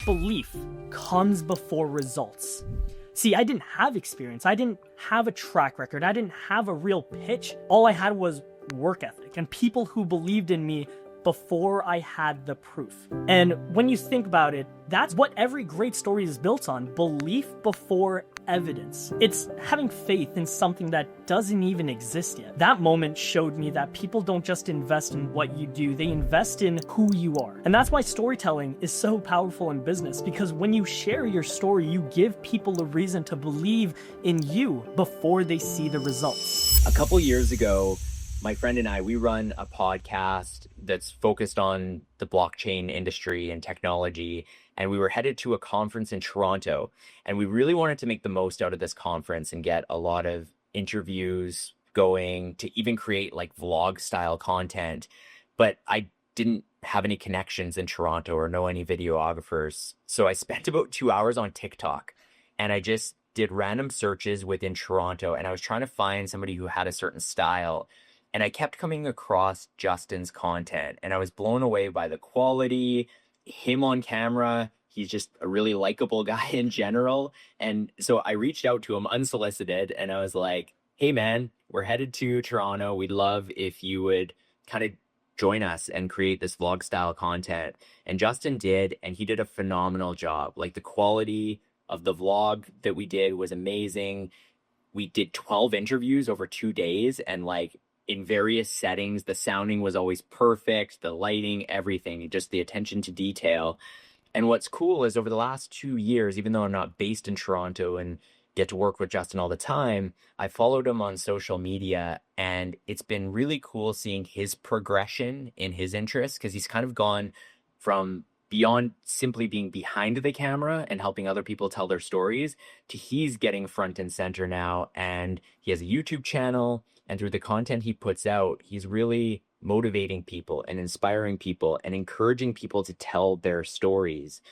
belief comes before results. See, I didn't have experience. I didn't have a track record. I didn't have a real pitch. All I had was work ethic and people who believed in me before I had the proof. And when you think about it, that's what every great story is built on: belief before evidence. It's having faith in something that doesn't even exist yet. That moment showed me that people don't just invest in what you do, they invest in who you are. And that's why storytelling is so powerful in business, because when you share your story, you give people a reason to believe in you before they see the results. A couple years ago, my friend and I, we run a podcast that's focused on the blockchain industry and technology. And we were headed to a conference in Toronto. And we really wanted to make the most out of this conference and get a lot of interviews going, to even create like vlog style content. But I didn't have any connections in Toronto or know any videographers. So I spent about 2 hours on TikTok, and I just did random searches within Toronto. And I was trying to find somebody who had a certain style. And I kept coming across Justin's content, and I was blown away by the quality, him on camera. He's just a really likable guy in general. And so I reached out to him unsolicited, and I was like, hey man, we're headed to Toronto. We'd love if you would kind of join us and create this vlog style content. And Justin did, and he did a phenomenal job. Like, the quality of the vlog that we did was amazing. We did 12 interviews over 2 days, and like, in various settings, the sounding was always perfect, the lighting, everything, just the attention to detail. And what's cool is, over the last 2 years, even though I'm not based in Toronto and get to work with Justin all the time, I followed him on social media, and it's been really cool seeing his progression in his interests, because he's kind of gone from beyond simply being behind the camera and helping other people tell their stories to he's getting front and center now. And he has a YouTube channel, and through the content he puts out, he's really motivating people and inspiring people and encouraging people to tell their stories.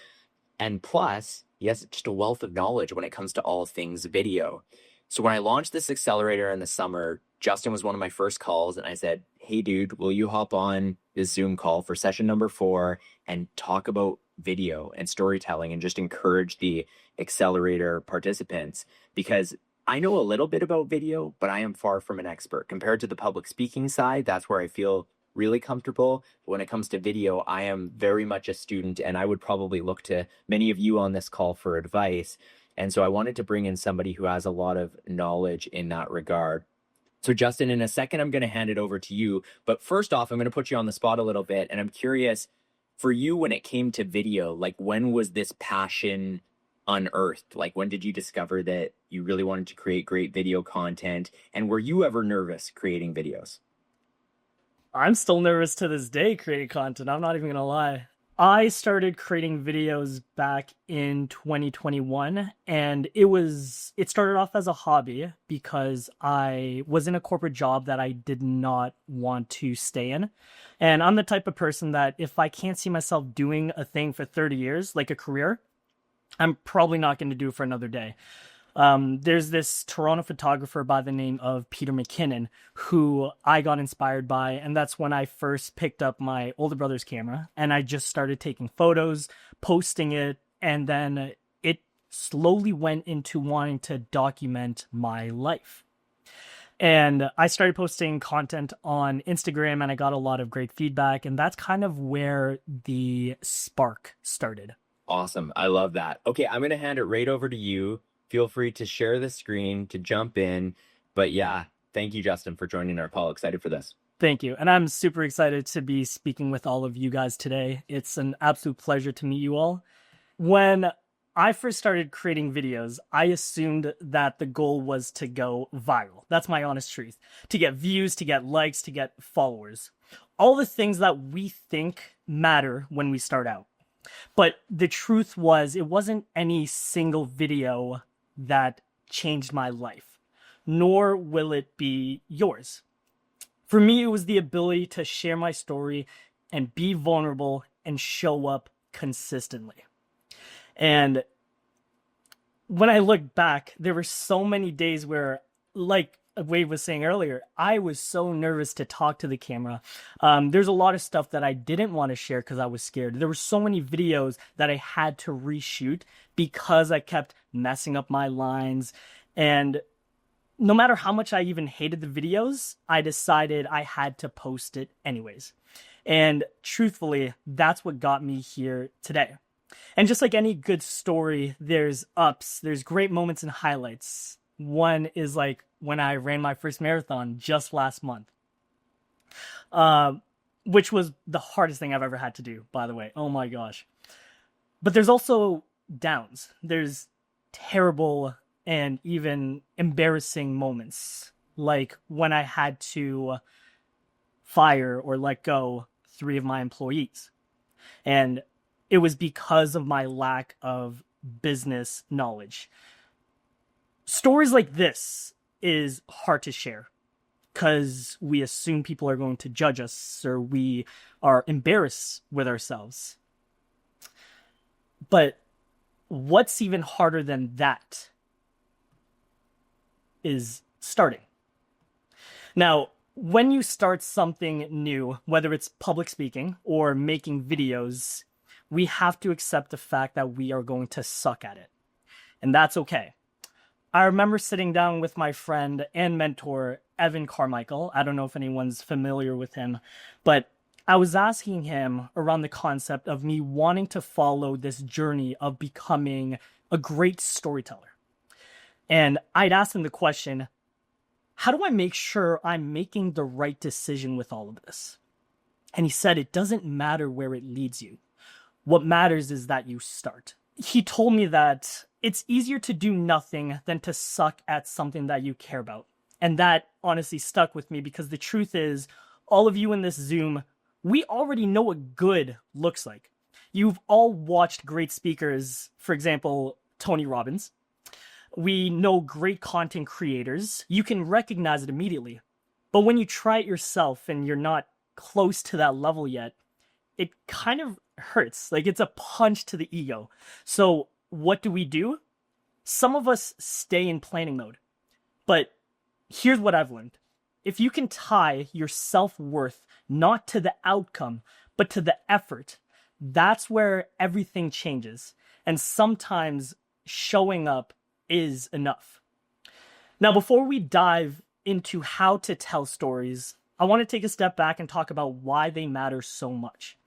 And plus, he has just a wealth of knowledge when it comes to all things video. So when I launched this accelerator in the summer, Justin was one of my first calls, and I said, hey dude, will you hop on this Zoom call for session number 4 and talk about video and storytelling and just encourage the accelerator participants? Because I know a little bit about video, but I am far from an expert. Compared to the public speaking side, that's where I feel really comfortable. But when it comes to video, I am very much a student, and I would probably look to many of you on this call for advice. And so I wanted to bring in somebody who has a lot of knowledge in that regard. So Justin, in a second, I'm going to hand it over to you. But first off, I'm going to put you on the spot a little bit. And I'm curious, for you, when it came to video, like, when was this passion unearthed? Like, when did you discover that you really wanted to create great video content? And were you ever nervous creating videos? I'm still nervous to this day creating content. I'm not even gonna lie. I started creating videos back in 2021, and it started off as a hobby because I was in a corporate job that I did not want to stay in. And I'm the type of person that if I can't see myself doing a thing for 30 years, like a career, I'm probably not going to do it for another day. There's this Toronto photographer by the name of Peter McKinnon who I got inspired by, and that's when I first picked up my older brother's camera, and I just started taking photos, posting it, and then it slowly went into wanting to document my life. And I started posting content on Instagram, and I got a lot of great feedback, and that's kind of where the spark started. Awesome. I love that. Okay, I'm going to hand it right over to you. Feel free to share the screen to jump in. But yeah, thank you, Justin, for joining our call. Excited for this. Thank you. And I'm super excited to be speaking with all of you guys today. It's an absolute pleasure to meet you all. When I first started creating videos, I assumed that the goal was to go viral. That's my honest truth. To get views, to get likes, to get followers. All the things that we think matter when we start out. But the truth was, it wasn't any single video that changed my life, nor will it be yours. For me, it was the ability to share my story and be vulnerable and show up consistently. And when I look back, there were so many days where, like Wade was saying earlier, I was so nervous to talk to the camera. There's a lot of stuff that I didn't want to share because I was scared. There were so many videos that I had to reshoot because I kept messing up my lines. And no matter how much I even hated the videos, I decided I had to post it anyways. And truthfully, that's what got me here today. And just like any good story, there's ups, there's great moments and highlights. One is like when I ran my first marathon just last month, which was the hardest thing I've ever had to do, by the way. Oh my gosh. But there's also downs. There's terrible and even embarrassing moments, like when I had to fire or let go 3 of my employees. And it was because of my lack of business knowledge. Stories like this is hard to share because we assume people are going to judge us or we are embarrassed with ourselves. But what's even harder than that is starting. Now, when you start something new, whether it's public speaking or making videos, we have to accept the fact that we are going to suck at it. And that's okay. I remember sitting down with my friend and mentor, Evan Carmichael. I don't know if anyone's familiar with him, but I was asking him around the concept of me wanting to follow this journey of becoming a great storyteller. And I'd asked him the question, how do I make sure I'm making the right decision with all of this? And he said, it doesn't matter where it leads you. What matters is that you start. He told me that it's easier to do nothing than to suck at something that you care about. And that honestly stuck with me because the truth is, all of you in this Zoom, we already know what good looks like. You've all watched great speakers, for example, Tony Robbins. We know great content creators. You can recognize it immediately. But when you try it yourself and you're not close to that level yet, it kind of hurts. Like it's a punch to the ego. So what do? Some of us stay in planning mode. But here's what I've learned. If you can tie your self-worth not to the outcome, but to the effort, that's where everything changes. And sometimes showing up is enough. Now, before we dive into how to tell stories, I want to take a step back and talk about why they matter so much.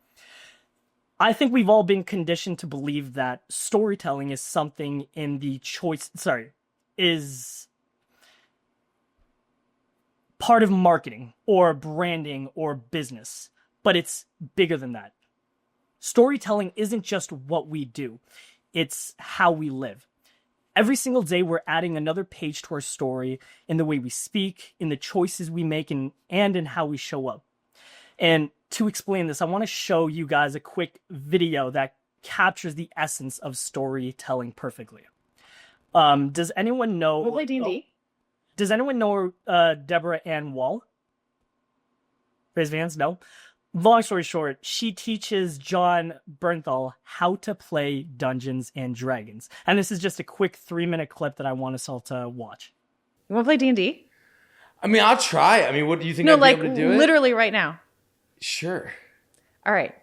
I think we've all been conditioned to believe that storytelling is something is part of marketing or branding or business, but it's bigger than that. Storytelling isn't just what we do, it's how we live. Every single day, we're adding another page to our story in the way we speak, in the choices we make, and in how we show up. And to explain this, I want to show you guys a quick video that captures the essence of storytelling perfectly. Does anyone know? We'll play D&D. Does anyone know Deborah Ann Wall? Raise your hands. No. Long story short, she teaches John Bernthal how to play Dungeons and Dragons. And this is just a quick 3-minute clip that I want us all to watch. You want to play D&D? I mean, I'll try. I mean, what do you think No, I'd like be able to do it? literally right now. Sure. All right.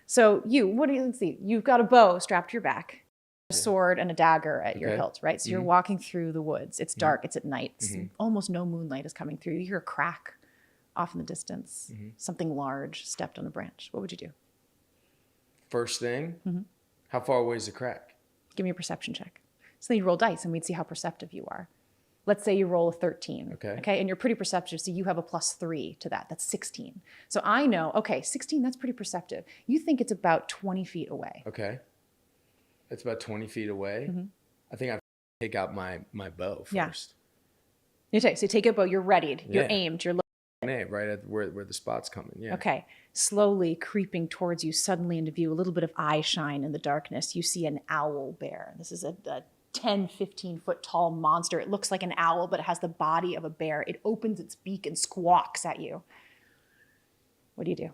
So let's see. You've got a bow strapped to your back, a sword and a dagger at your hilt, right? So you're walking through the woods. It's dark. It's at night. Almost no moonlight is coming through. You hear a crack off in the distance. Something large stepped on a branch. What would you do? First thing, how far away is the crack? Give me a perception check. So then you roll dice and we'd see how perceptive you are. Let's say you roll a 13. Okay. And you're pretty perceptive. So you have a +3 to that. That's 16. So I know, okay, 16, that's pretty perceptive. You think it's about 20 feet away. Okay. It's about 20 feet away. I think I'd take out my bow first. Yeah. So you take a bow, you're readied, you're aimed, you're right at where the spot's coming. Yeah. Okay. Slowly creeping towards you, suddenly into view, a little bit of eye shine in the darkness. You see an owl bear. This is a 10, 15 foot tall monster. It looks like an owl, but it has the body of a bear. It opens its beak and squawks at you. What do you do?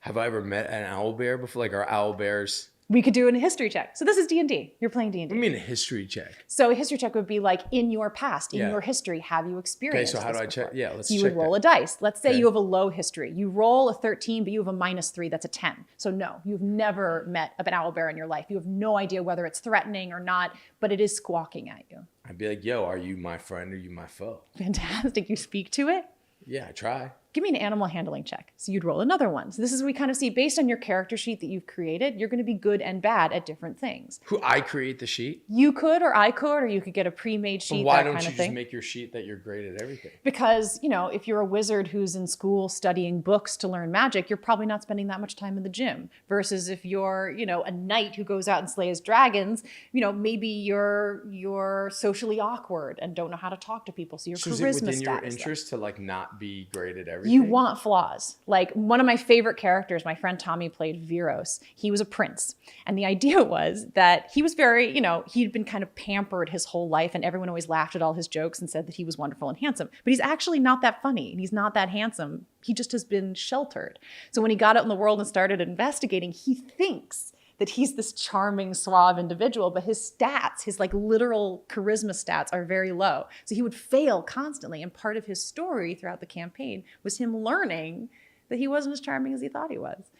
Have I ever met an owl bear before? Like, are owl bears We could do a history check. So this is D&D. You're playing D&D. What do you mean a history check? So a history check would be like, in your past, in Yeah. your history, have you experienced Okay, so how do I this check? before? Yeah, let's So you check would roll that. a dice. Let's say Okay. you have a low history. You roll a 13, but you have a -3. That's a 10. So no, you've never met an owlbear in your life. You have no idea whether it's threatening or not, but it is squawking at you. I'd be like, yo, are you my friend or are you my foe? Fantastic. You speak to it. Yeah, I try. Give me an animal handling check. So you'd roll another one. So this is, we kind of see, based on your character sheet that you've created, you're going to be good and bad at different things. Who I create the sheet? You could, or I could, or you could get a pre-made But sheet, why that don't kind you of just thing. make your sheet that you're great at everything? Because, you know, if you're a wizard who's in school studying books to learn magic, you're probably not spending that much time in the gym. Versus if you're, you know, a knight who goes out and slays dragons, you know, maybe you're socially awkward and don't know how to talk to people. So your So charisma is it within your status. interest to like not be great at everything? You want flaws. Like one of my favorite characters, my friend Tommy played Viros. He was a prince. And the idea was that he was very, you know, he'd been kind of pampered his whole life and everyone always laughed at all his jokes and said that he was wonderful and handsome. But he's actually not that funny and he's not that handsome. He just has been sheltered. So when he got out in the world and started investigating, he thinks that he's this charming, suave individual, but his stats, his like literal charisma stats are very low. So he would fail constantly. And part of his story throughout the campaign was him learning that he wasn't as charming as he thought he was.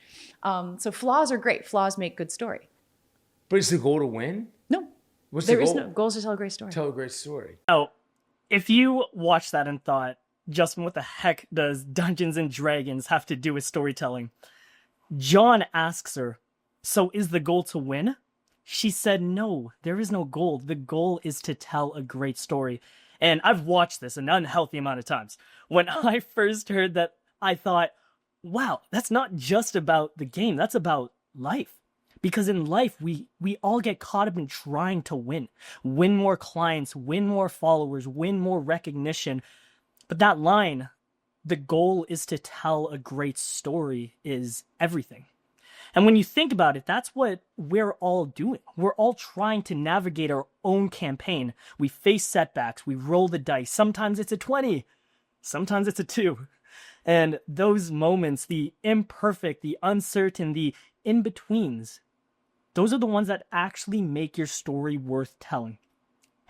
So flaws are great. Flaws make good story. But is the goal to win? No, What's there the is goal? no goal is to tell a great story. Tell a great story. Now, if you watched that and thought, Justin, what the heck does Dungeons and Dragons have to do with storytelling? John asks her, so is the goal to win? She said, no, there is no goal. The goal is to tell a great story. And I've watched this an unhealthy amount of times. When I first heard that, I thought, wow, that's not just about the game. That's about life. Because in life, we all get caught up in trying to win more clients, win more followers, win more recognition. But that line, the goal is to tell a great story, is everything. And when you think about it, that's what we're all doing. We're all trying to navigate our own campaign. We face setbacks, we roll the dice. Sometimes it's a 20, sometimes it's a 2. And those moments, the imperfect, the uncertain, the in-betweens, those are the ones that actually make your story worth telling.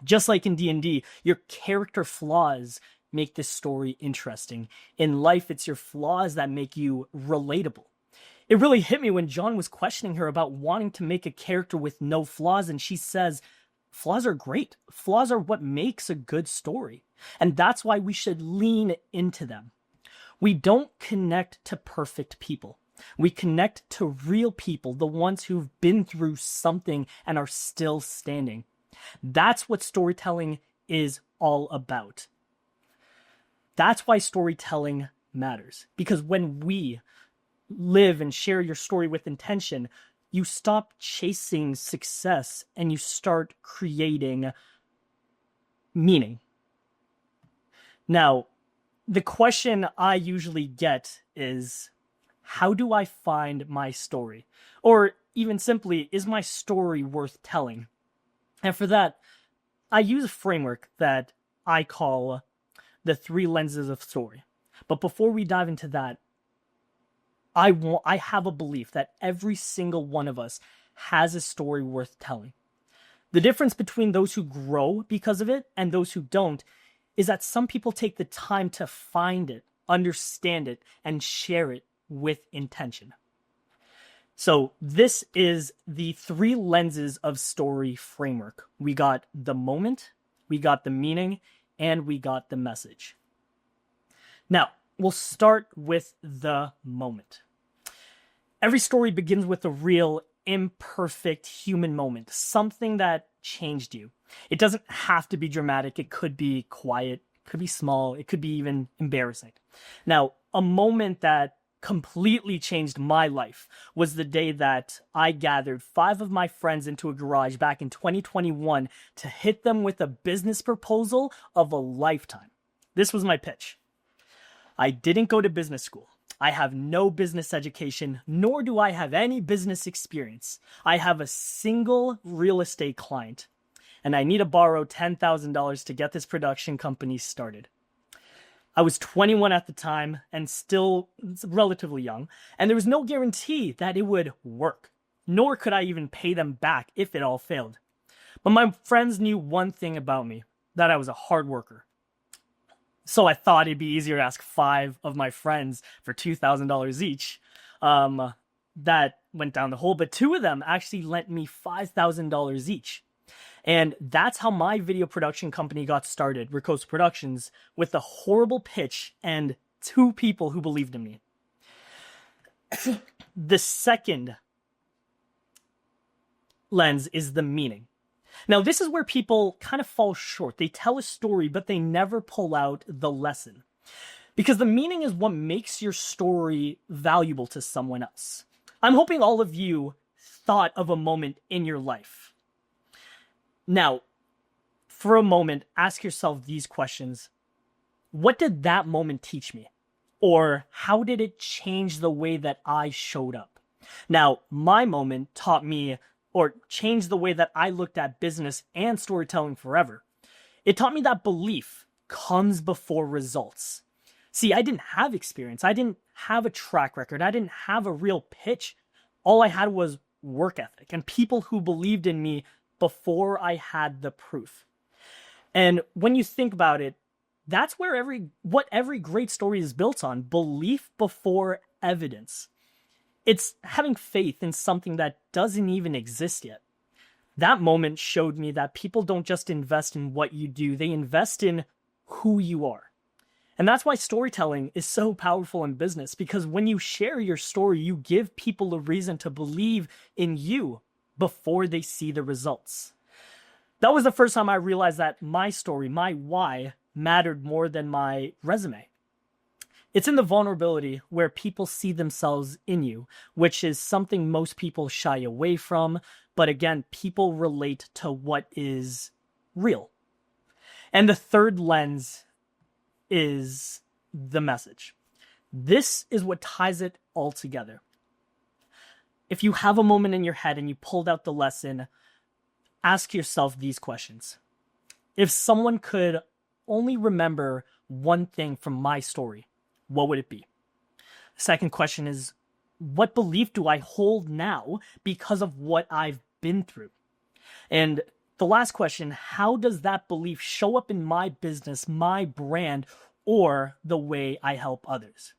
Just like in D&D, your character flaws make this story interesting. In life, it's your flaws that make you relatable. It really hit me when John was questioning her about wanting to make a character with no flaws, and she says, flaws are great. Flaws are what makes a good story. And that's why we should lean into them. We don't connect to perfect people. We connect to real people, the ones who've been through something and are still standing. That's what storytelling is all about. That's why storytelling matters. Because when we live and share your story with intention, you stop chasing success and you start creating meaning. Now, the question I usually get is, how do I find my story? Or even simply, is my story worth telling? And for that, I use a framework that I call the 3 lenses of story. But before we dive into that, I have a belief that every single one of us has a story worth telling. The difference between those who grow because of it and those who don't is that some people take the time to find it, understand it, and share it with intention. So this is the 3 lenses of story framework. We got the moment, we got the meaning, and we got the message. Now, we'll start with the moment. Every story begins with a real, imperfect human moment, something that changed you. It doesn't have to be dramatic. It could be quiet, it could be small, it could be even embarrassing. Now, a moment that completely changed my life was the day that I gathered 5 of my friends into a garage back in 2021 to hit them with a business proposal of a lifetime. This was my pitch. I didn't go to business school. I have no business education, nor do I have any business experience. I have a single real estate client, and I need to borrow $10,000 to get this production company started. I was 21 at the time and still relatively young, and there was no guarantee that it would work. nor could I even pay them back if it all failed. But my friends knew one thing about me, that I was a hard worker. So I thought it'd be easier to ask 5 of my friends for $2,000 each. That went down the hole, but 2 of them actually lent me $5,000 each. And that's how my video production company got started, Ricosa Productions, with a horrible pitch and 2 people who believed in me. The second lens is the meaning. Now, this is where people kind of fall short. They tell a story, but they never pull out the lesson. Because the meaning is what makes your story valuable to someone else. I'm hoping all of you thought of a moment in your life. Now, for a moment, ask yourself these questions. What did that moment teach me? Or how did it change the way that I showed up? Now, my moment taught me or changed the way that I looked at business and storytelling forever. It taught me that belief comes before results. See, I didn't have experience. I didn't have a track record. I didn't have a real pitch. All I had was work ethic and people who believed in me before I had the proof. And when you think about it, that's where every great story is built on, belief before evidence. It's having faith in something that doesn't even exist yet. That moment showed me that people don't just invest in what you do, they invest in who you are. And that's why storytelling is so powerful in business, because when you share your story, you give people a reason to believe in you before they see the results. That was the first time I realized that my story, my why, mattered more than my resume. It's in the vulnerability where people see themselves in you, which is something most people shy away from. But again, people relate to what is real. And the third lens is the message. This is what ties it all together. If you have a moment in your head and you pulled out the lesson, ask yourself these questions. If someone could only remember one thing from my story, what would it be? The second question is, what belief do I hold now because of what I've been through? And the last question, how does that belief show up in my business, my brand, or the way I help others?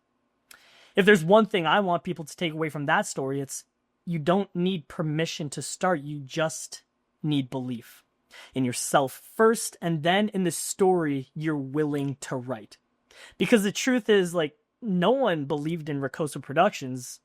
If there's one thing I want people to take away from that story, it's you don't need permission to start. You just need belief in yourself first, and then in the story you're willing to write. Because the truth is, no one believed in Ricosa Productions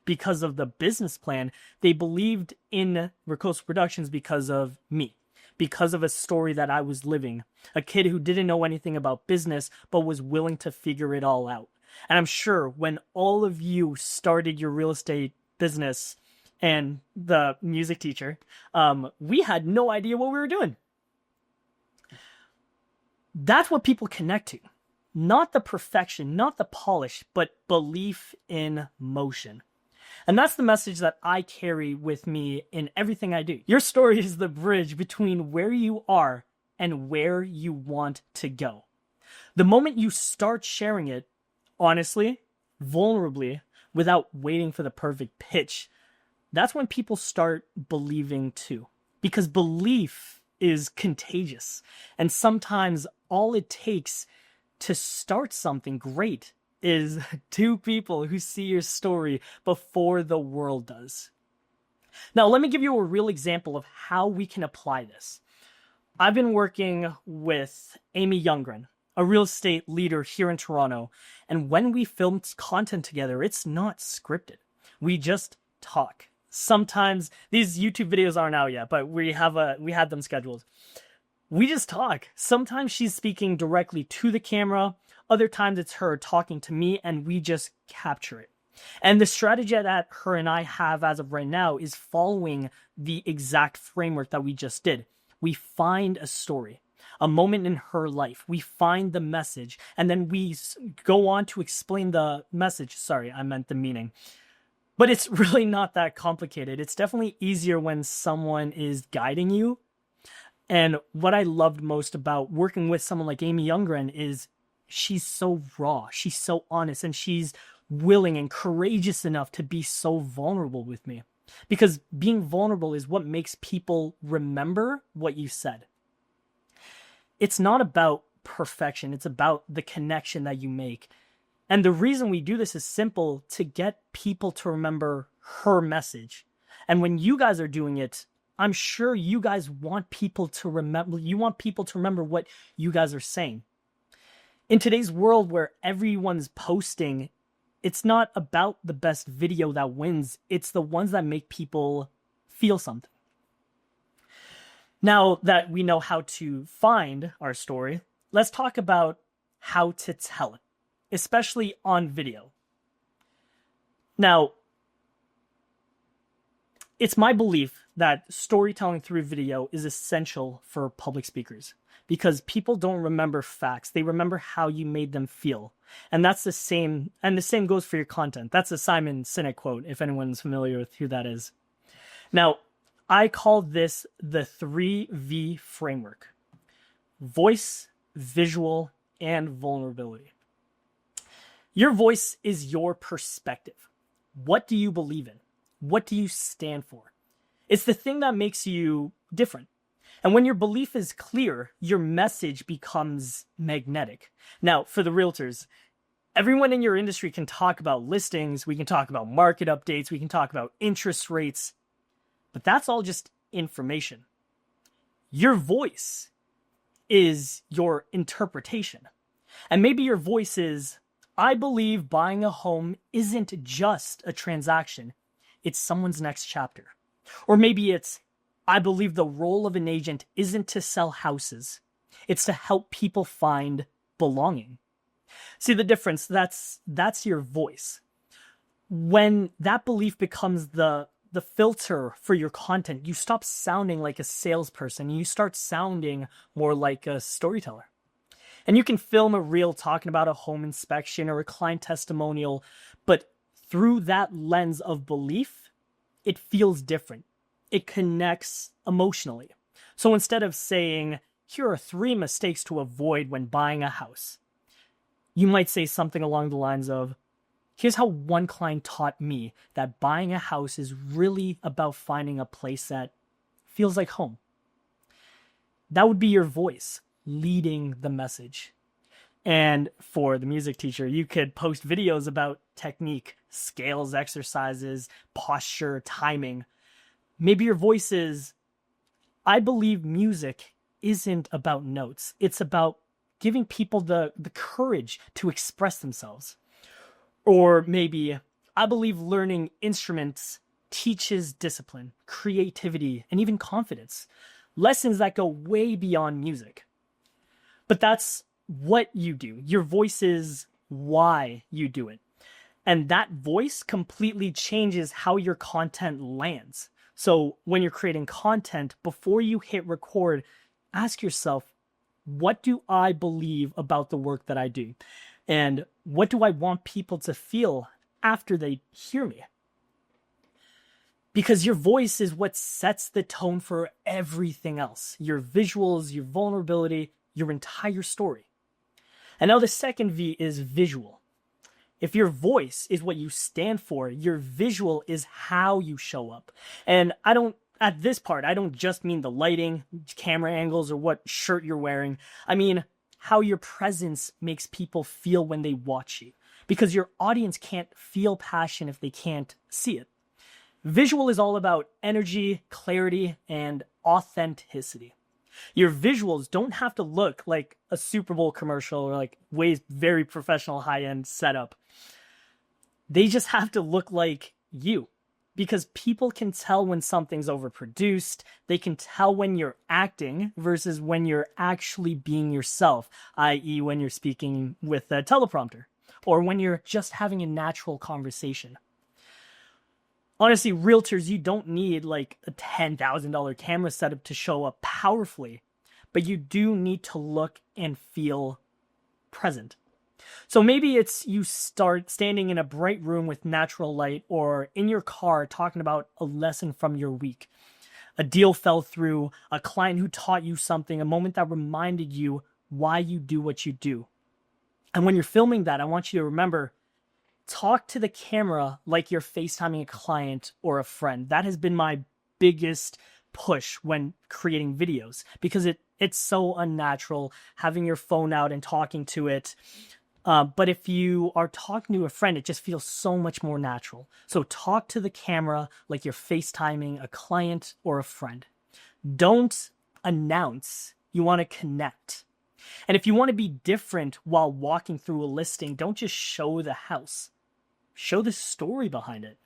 because of the business plan. They believed in Ricosa Productions because of me, because of a story that I was living. A kid who didn't know anything about business, but was willing to figure it all out. And I'm sure when all of you started your real estate business and the music teacher, we had no idea what we were doing. That's what people connect to. Not the perfection, not the polish, but belief in motion. And that's the message that I carry with me in everything I do. Your story is the bridge between where you are and where you want to go. The moment you start sharing it, honestly, vulnerably, without waiting for the perfect pitch, that's when people start believing too. Because belief is contagious. And sometimes all it takes to start something great is 2 people who see your story before the world does. Now, let me give you a real example of how we can apply this. I've been working with Amy Youngren, a real estate leader here in Toronto, and when we film content together, it's not scripted. We just talk. Sometimes these YouTube videos aren't out yet, but we had them scheduled. We just talk. Sometimes she's speaking directly to the camera. Other times it's her talking to me, and we just capture it. And the strategy that her and I have as of right now is following the exact framework that we just did. We find a story, a moment in her life. We find the message, and then we go on to explain the message. Sorry, I meant the meaning. But it's really not that complicated. It's definitely easier when someone is guiding you. And what I loved most about working with someone like Amy Youngren is she's so raw, she's so honest, and she's willing and courageous enough to be so vulnerable with me. because being vulnerable is what makes people remember what you said. It's not about perfection. It's about the connection that you make. And the reason we do this is simple: to get people to remember her message. And when you guys are doing it, I'm sure you guys want people to remember. You want people to remember what you guys are saying. In today's world where everyone's posting, it's not about the best video that wins. It's the ones that make people feel something. Now that we know how to find our story, let's talk about how to tell it, especially on video. Now, it's my belief that storytelling through video is essential for public speakers, because people don't remember facts. They remember how you made them feel. And that's the same goes for your content. That's a Simon Sinek quote, if anyone's familiar with who that is. Now, I call this the 3V framework: voice, visual, and vulnerability. Your voice is your perspective. What do you believe in? What do you stand for? It's the thing that makes you different. And when your belief is clear, your message becomes magnetic. Now, for the realtors, everyone in your industry can talk about listings, we can talk about market updates, we can talk about interest rates, but that's all just information. Your voice is your interpretation. And maybe your voice is, I believe buying a home isn't just a transaction, it's someone's next chapter. Or maybe it's, I believe the role of an agent isn't to sell houses, it's to help people find belonging. See the difference? That's your voice. When that belief becomes the filter for your content, you stop sounding like a salesperson, you start sounding more like a storyteller. And you can film a reel talking about a home inspection or a client testimonial, but through that lens of belief, it feels different. It connects emotionally. So instead of saying, here are 3 mistakes to avoid when buying a house, you might say something along the lines of, here's how one client taught me that buying a house is really about finding a place that feels like home. That would be your voice leading the message. And for the music teacher, you could post videos about technique, scales, exercises, posture, timing. Maybe your voice is, I believe music isn't about notes. It's about giving people the courage to express themselves. Or maybe, I believe learning instruments teaches discipline, creativity, and even confidence. Lessons that go way beyond music. But that's what you do. Your voice is why you do it. And that voice completely changes how your content lands. So when you're creating content, before you hit record, ask yourself, what do I believe about the work that I do? And what do I want people to feel after they hear me? Because your voice is what sets the tone for everything else. Your visuals, your vulnerability, your entire story. And now the second V is visual. If your voice is what you stand for, your visual is how you show up. And at this part, I don't just mean the lighting, camera angles, or what shirt you're wearing. I mean how your presence makes people feel when they watch you. Because your audience can't feel passion if they can't see it. Visual is all about energy, clarity, and authenticity. Your visuals don't have to look like a Super Bowl commercial or like very professional high-end setup. They just have to look like you, because people can tell when something's overproduced. They can tell when you're acting versus when you're actually being yourself, i.e. when you're speaking with a teleprompter or when you're just having a natural conversation. Honestly, realtors, you don't need like a $10,000 camera setup to show up powerfully, but you do need to look and feel present. So maybe it's you start standing in a bright room with natural light, or in your car talking about a lesson from your week. A deal fell through, a client who taught you something, a moment that reminded you why you do what you do. And when you're filming that, I want you to remember, talk to the camera like you're FaceTiming a client or a friend. That has been my biggest push when creating videos, because it's so unnatural having your phone out and talking to it. But if you are talking to a friend, it just feels so much more natural. So talk to the camera like you're FaceTiming a client or a friend. Don't announce. You want to connect. And if you want to be different while walking through a listing, don't just show the house. Show the story behind it.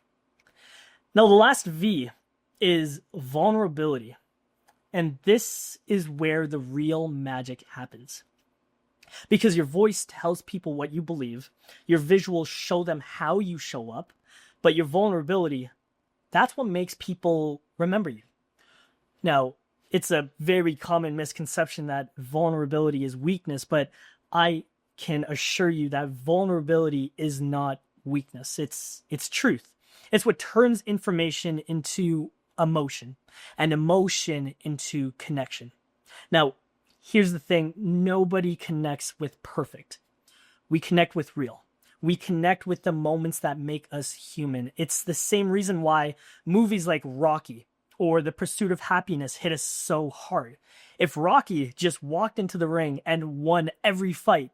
Now, the last V is vulnerability. And this is where the real magic happens. Because your voice tells people what you believe, your visuals show them how you show up, but your vulnerability, that's what makes people remember you. Now, it's a very common misconception that vulnerability is weakness, but I can assure you that vulnerability is not weakness. It's truth. It's what turns information into emotion, and emotion into connection. Now, here's the thing. Nobody connects with perfect. We connect with real. We connect with the moments that make us human. It's the same reason why movies like Rocky or The Pursuit of Happiness hit us so hard. If Rocky just walked into the ring and won every fight,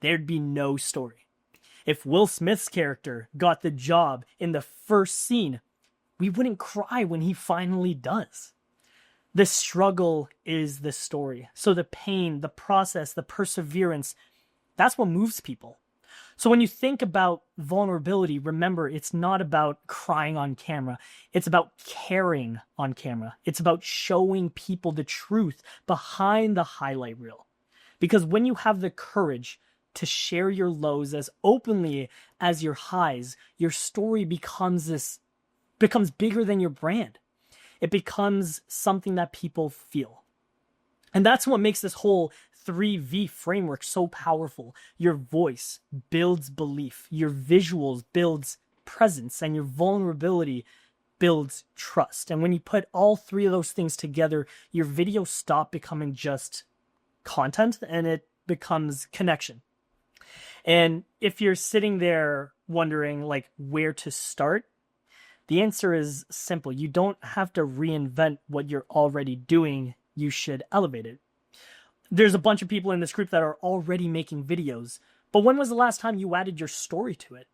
there'd be no story. If Will Smith's character got the job in the first scene, we wouldn't cry when he finally does. The struggle is the story. So the pain, the process, the perseverance, that's what moves people. So when you think about vulnerability, remember, it's not about crying on camera. It's about caring on camera. It's about showing people the truth behind the highlight reel. Because when you have the courage to share your lows as openly as your highs, your story becomes bigger than your brand. It becomes something that people feel. And that's what makes this whole 3V framework so powerful. Your voice builds belief, your visuals builds presence, and your vulnerability builds trust. And when you put all three of those things together, your video stop becoming just content and it becomes connection. And if you're sitting there wondering like where to start, the answer is simple. You don't have to reinvent what you're already doing. You should elevate it. There's a bunch of people in this group that are already making videos, but when was the last time you added your story to it?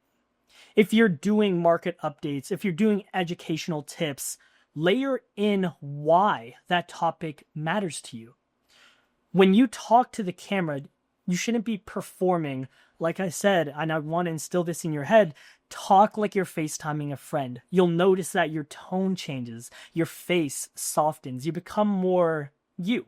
If you're doing market updates, if you're doing educational tips, layer in why that topic matters to you. When you talk to the camera, you shouldn't be performing. Like I said, and I want to instill this in your head, talk like you're FaceTiming a friend. You'll notice that your tone changes, your face softens, you become more you.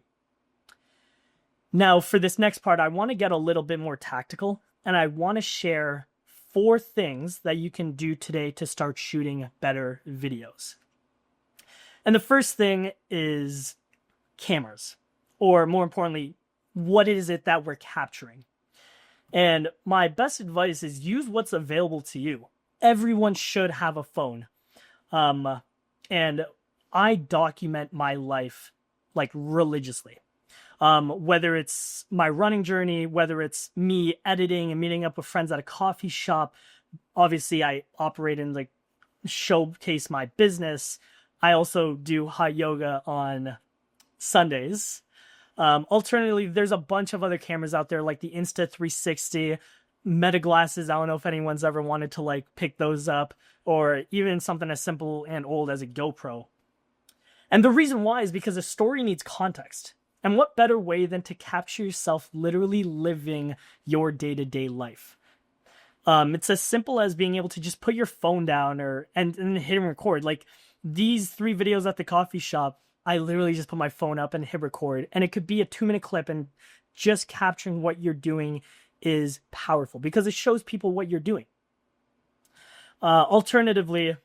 Now, for this next part, I want to get a little bit more tactical, and I want to share 4 things that you can do today to start shooting better videos. And the first thing is cameras, or more importantly, what is it that we're capturing? And my best advice is use what's available to you. Everyone should have a phone. And I document my life like religiously. Whether it's my running journey, whether it's me editing and meeting up with friends at a coffee shop. Obviously, I operate and like showcase my business. I also do hot yoga on Sundays. Alternatively, there's a bunch of other cameras out there like the Insta360, Meta glasses. I don't know if anyone's ever wanted to like pick those up, or even something as simple and old as a GoPro. And the reason why is because a story needs context. And what better way than to capture yourself literally living your day-to-day life? It's as simple as being able to just put your phone down and hit and record. Like these 3 videos at the coffee shop, I literally just put my phone up and hit record. And it could be a 2-minute clip, and just capturing what you're doing is powerful because it shows people what you're doing. Alternatively,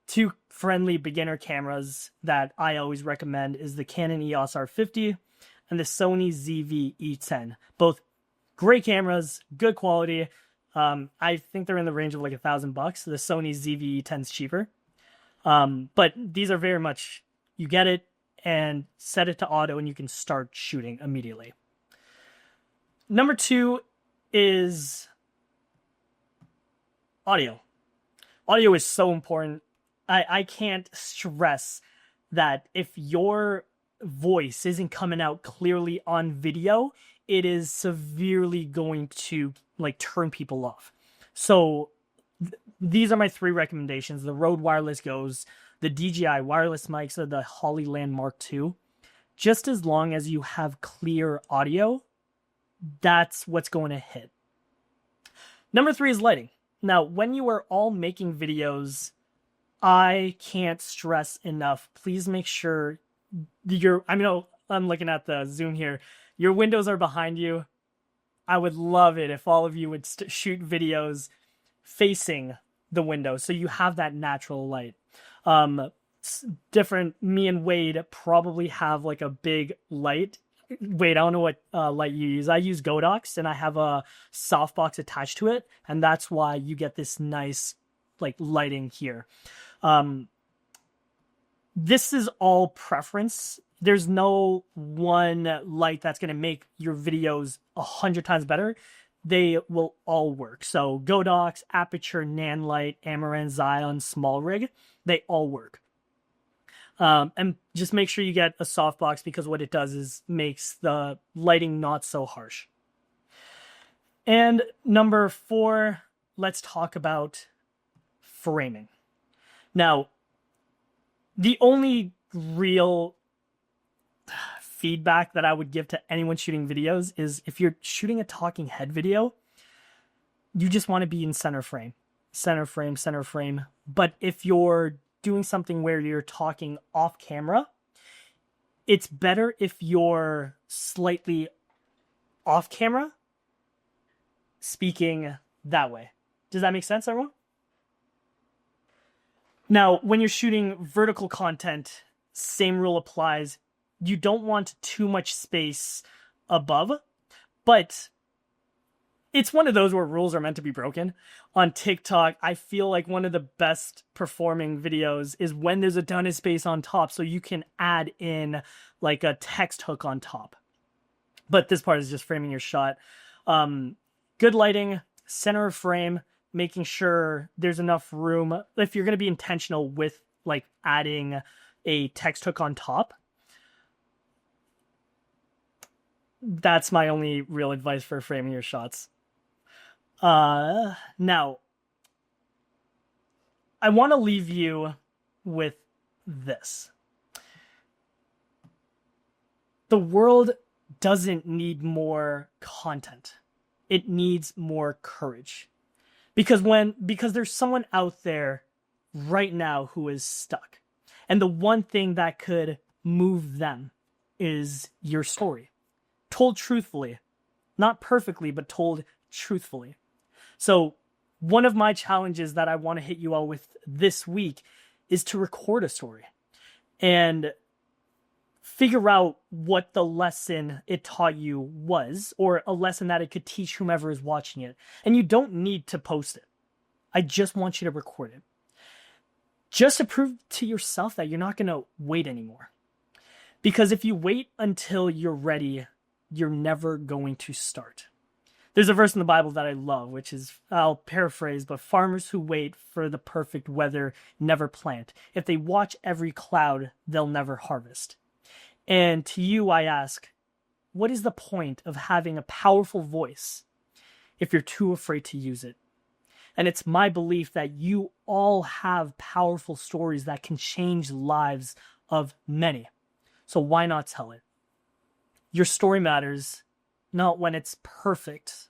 2 friendly beginner cameras that I always recommend is the Canon EOS R50 and the Sony ZV-E10. Both great cameras, good quality. I think they're in the range of like $1,000. The Sony ZV-E10 is cheaper. But these are very much, you get it and set it to auto and you can start shooting immediately. Number 2 is Audio. Audio is so important. I can't stress that if your voice isn't coming out clearly on video, it is severely going to like turn people off. So these are my 3 recommendations. The Rode Wireless Goes, the DJI wireless mics, or the Hollyland Mark II. Just as long as you have clear audio, that's what's going to hit. Number 3 is lighting. Now, when you are all making videos, I can't stress enough. Please make sure I'm looking at the Zoom here. Your windows are behind you. I would love it if all of you would shoot videos facing the window so you have that natural light. Me and Wade probably have like a big light. Wade, I don't know what light you use. I use Godox, and I have a softbox attached to it, and that's why you get this nice like lighting here. This is all preference. There's no one light that's going to make your videos 100 times better. They will all work. So Godox, Aperture, Nanlite, Amaran, Zion, Small Rig, they all work. And just make sure you get a softbox, because what it does is makes the lighting not so harsh. And number 4, let's talk about framing. Now, the only real feedback that I would give to anyone shooting videos is if you're shooting a talking head video, you just want to be in center frame. But if you're doing something where you're talking off camera, it's better if you're slightly off camera speaking that way. Does that make sense, everyone? Now, when you're shooting vertical content, same rule applies. You don't want too much space above, but it's one of those where rules are meant to be broken. On TikTok, I feel like one of the best performing videos is when there's a ton of space on top, so you can add in like a text hook on top. But this part is just framing your shot. Good lighting, center of frame, making sure there's enough room. If you're going to be intentional with like adding a text hook on top, that's my only real advice for framing your shots. Now, I want to leave you with this. The world doesn't need more content. It needs more courage. Because there's someone out there right now who is stuck. And the one thing that could move them is your story. Told truthfully. Not perfectly, but told truthfully. So one of my challenges that I want to hit you all with this week is to record a story and figure out what the lesson it taught you was, or a lesson that it could teach whomever is watching it. And you don't need to post it. I just want you to record it. Just to prove to yourself that you're not going to wait anymore. Because if you wait until you're ready, you're never going to start. There's a verse in the Bible that I love, which is, I'll paraphrase, but farmers who wait for the perfect weather never plant. If they watch every cloud, they'll never harvest. And to you, I ask, what is the point of having a powerful voice if you're too afraid to use it? And it's my belief that you all have powerful stories that can change the lives of many. So why not tell it? Your story matters, not when it's perfect,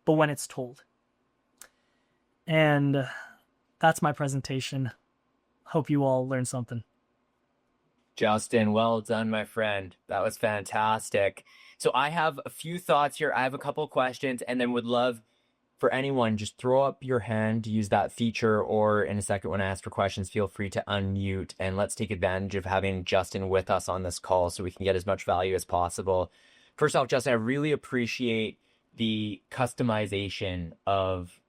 but when it's told. And that's my presentation. Hope you all learned something. Justin, well done, my friend. That was fantastic. So I have a few thoughts here. I have a couple of questions, and then would love for anyone, just throw up your hand to use that feature, or in a second when I ask for questions, feel free to unmute, and let's take advantage of having Justin with us on this call so we can get as much value as possible. First off, Justin, I really appreciate the customization of,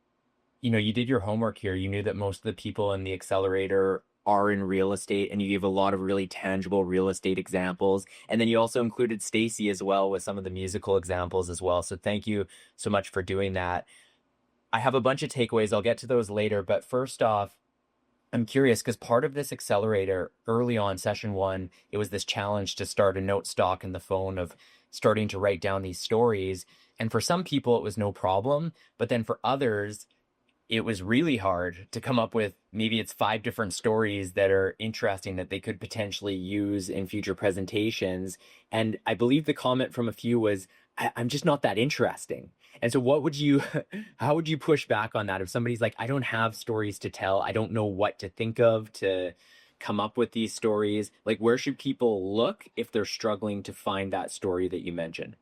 you did your homework here. You knew that most of the people in the accelerator are in real estate, and you gave a lot of really tangible real estate examples. And then you also included Stacy as well with some of the musical examples as well. So thank you so much for doing that. I have a bunch of takeaways. I'll get to those later. But first off, I'm curious because part of this accelerator early on session one, it was this challenge to start a note stock in the phone of starting to write down these stories. And for some people, it was no problem. But then for others, it was really hard to come up with maybe it's 5 different stories that are interesting that they could potentially use in future presentations. And I believe the comment from a few was, I'm just not that interesting. And so what would you, how would you push back on that? If somebody's like, I don't have stories to tell, I don't know what to think of to come up with these stories, like where should people look if they're struggling to find that story that you mentioned?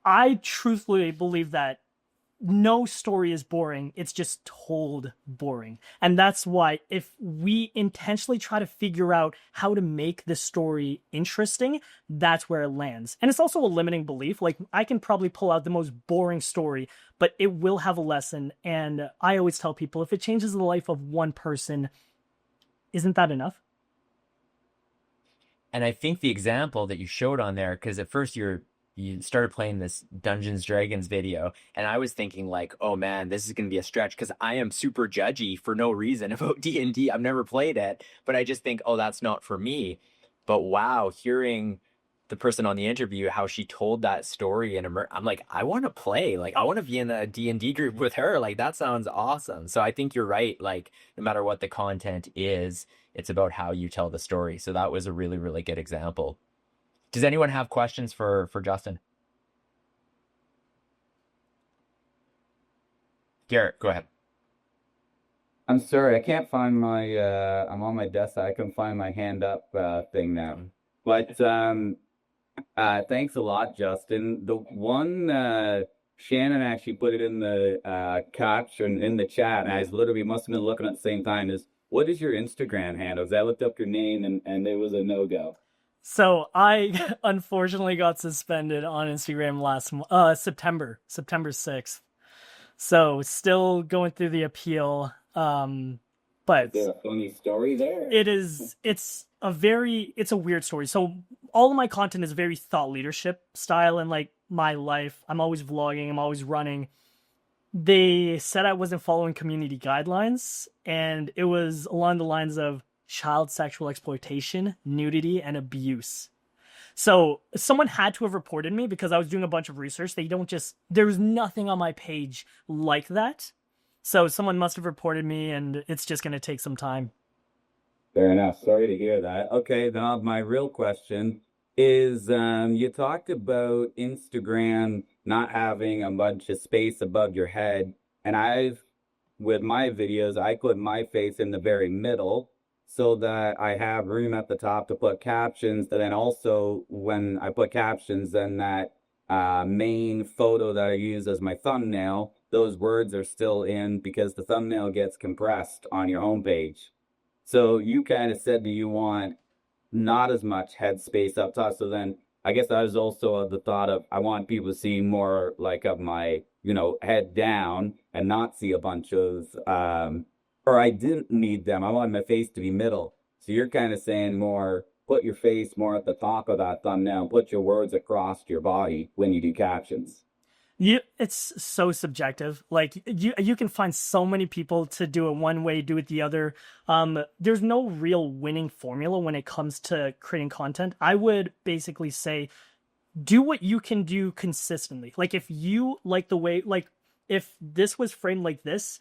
I truthfully believe that no story is boring. It's just told boring. And that's why if we intentionally try to figure out how to make the story interesting, that's where it lands. And it's also a limiting belief. Like I can probably pull out the most boring story, but it will have a lesson. And I always tell people if it changes the life of one person, isn't that enough? And I think the example that you showed on there, because at first you started playing this Dungeons Dragons video, and I was thinking like, oh man, this is going to be a stretch because I am super judgy for no reason about D&D. I've never played it, but I just think, oh, that's not for me. But wow, hearing the person on the interview how she told that story and I'm like, I want to play. Like, I want to be in a D&D group with her. Like, that sounds awesome. So I think you're right. Like, no matter what the content is, it's about how you tell the story. So that was a really, really good example. Does anyone have questions for Justin? Garrett, go ahead. I'm sorry, I can't find my I'm on my desk. I can find my hand up thing now. But thanks a lot, Justin. The one Shannon actually put it in the caption in the chat, and I was literally must have been looking at the same time, is what is your Instagram handle? 'Cause I looked up your name and it was a no-go. So I unfortunately got suspended on Instagram last September 6th. So still going through the appeal. But Is there a funny story there? it's a weird story. So all of my content is very thought leadership style and like my life. I'm always vlogging, I'm always running. They said I wasn't following community guidelines, and it was along the lines of child sexual exploitation, nudity, and abuse. So someone had to have reported me because I was doing a bunch of research. There's nothing on my page like that. So someone must have reported me, and it's just going to take some time. Fair enough. Sorry to hear that. Okay, now my real question is you talked about Instagram not having a bunch of space above your head, and with my videos, I put my face in the very middle so that I have room at the top to put captions. And then also when I put captions, then that main photo that I use as my thumbnail, those words are still in because the thumbnail gets compressed on your homepage. So you kind of said that you want not as much headspace up top. So then I guess I was also of the thought of I want people to see more like of my, head down and not see a bunch of, or I didn't need them. I wanted my face to be middle. So you're kind of saying more, put your face more at the top of that thumbnail, put your words across your body when you do captions. It's so subjective. Like you can find so many people to do it one way, do it the other. There's no real winning formula when it comes to creating content. I would basically say, do what you can do consistently. Like if you like the way, like if this was framed like this,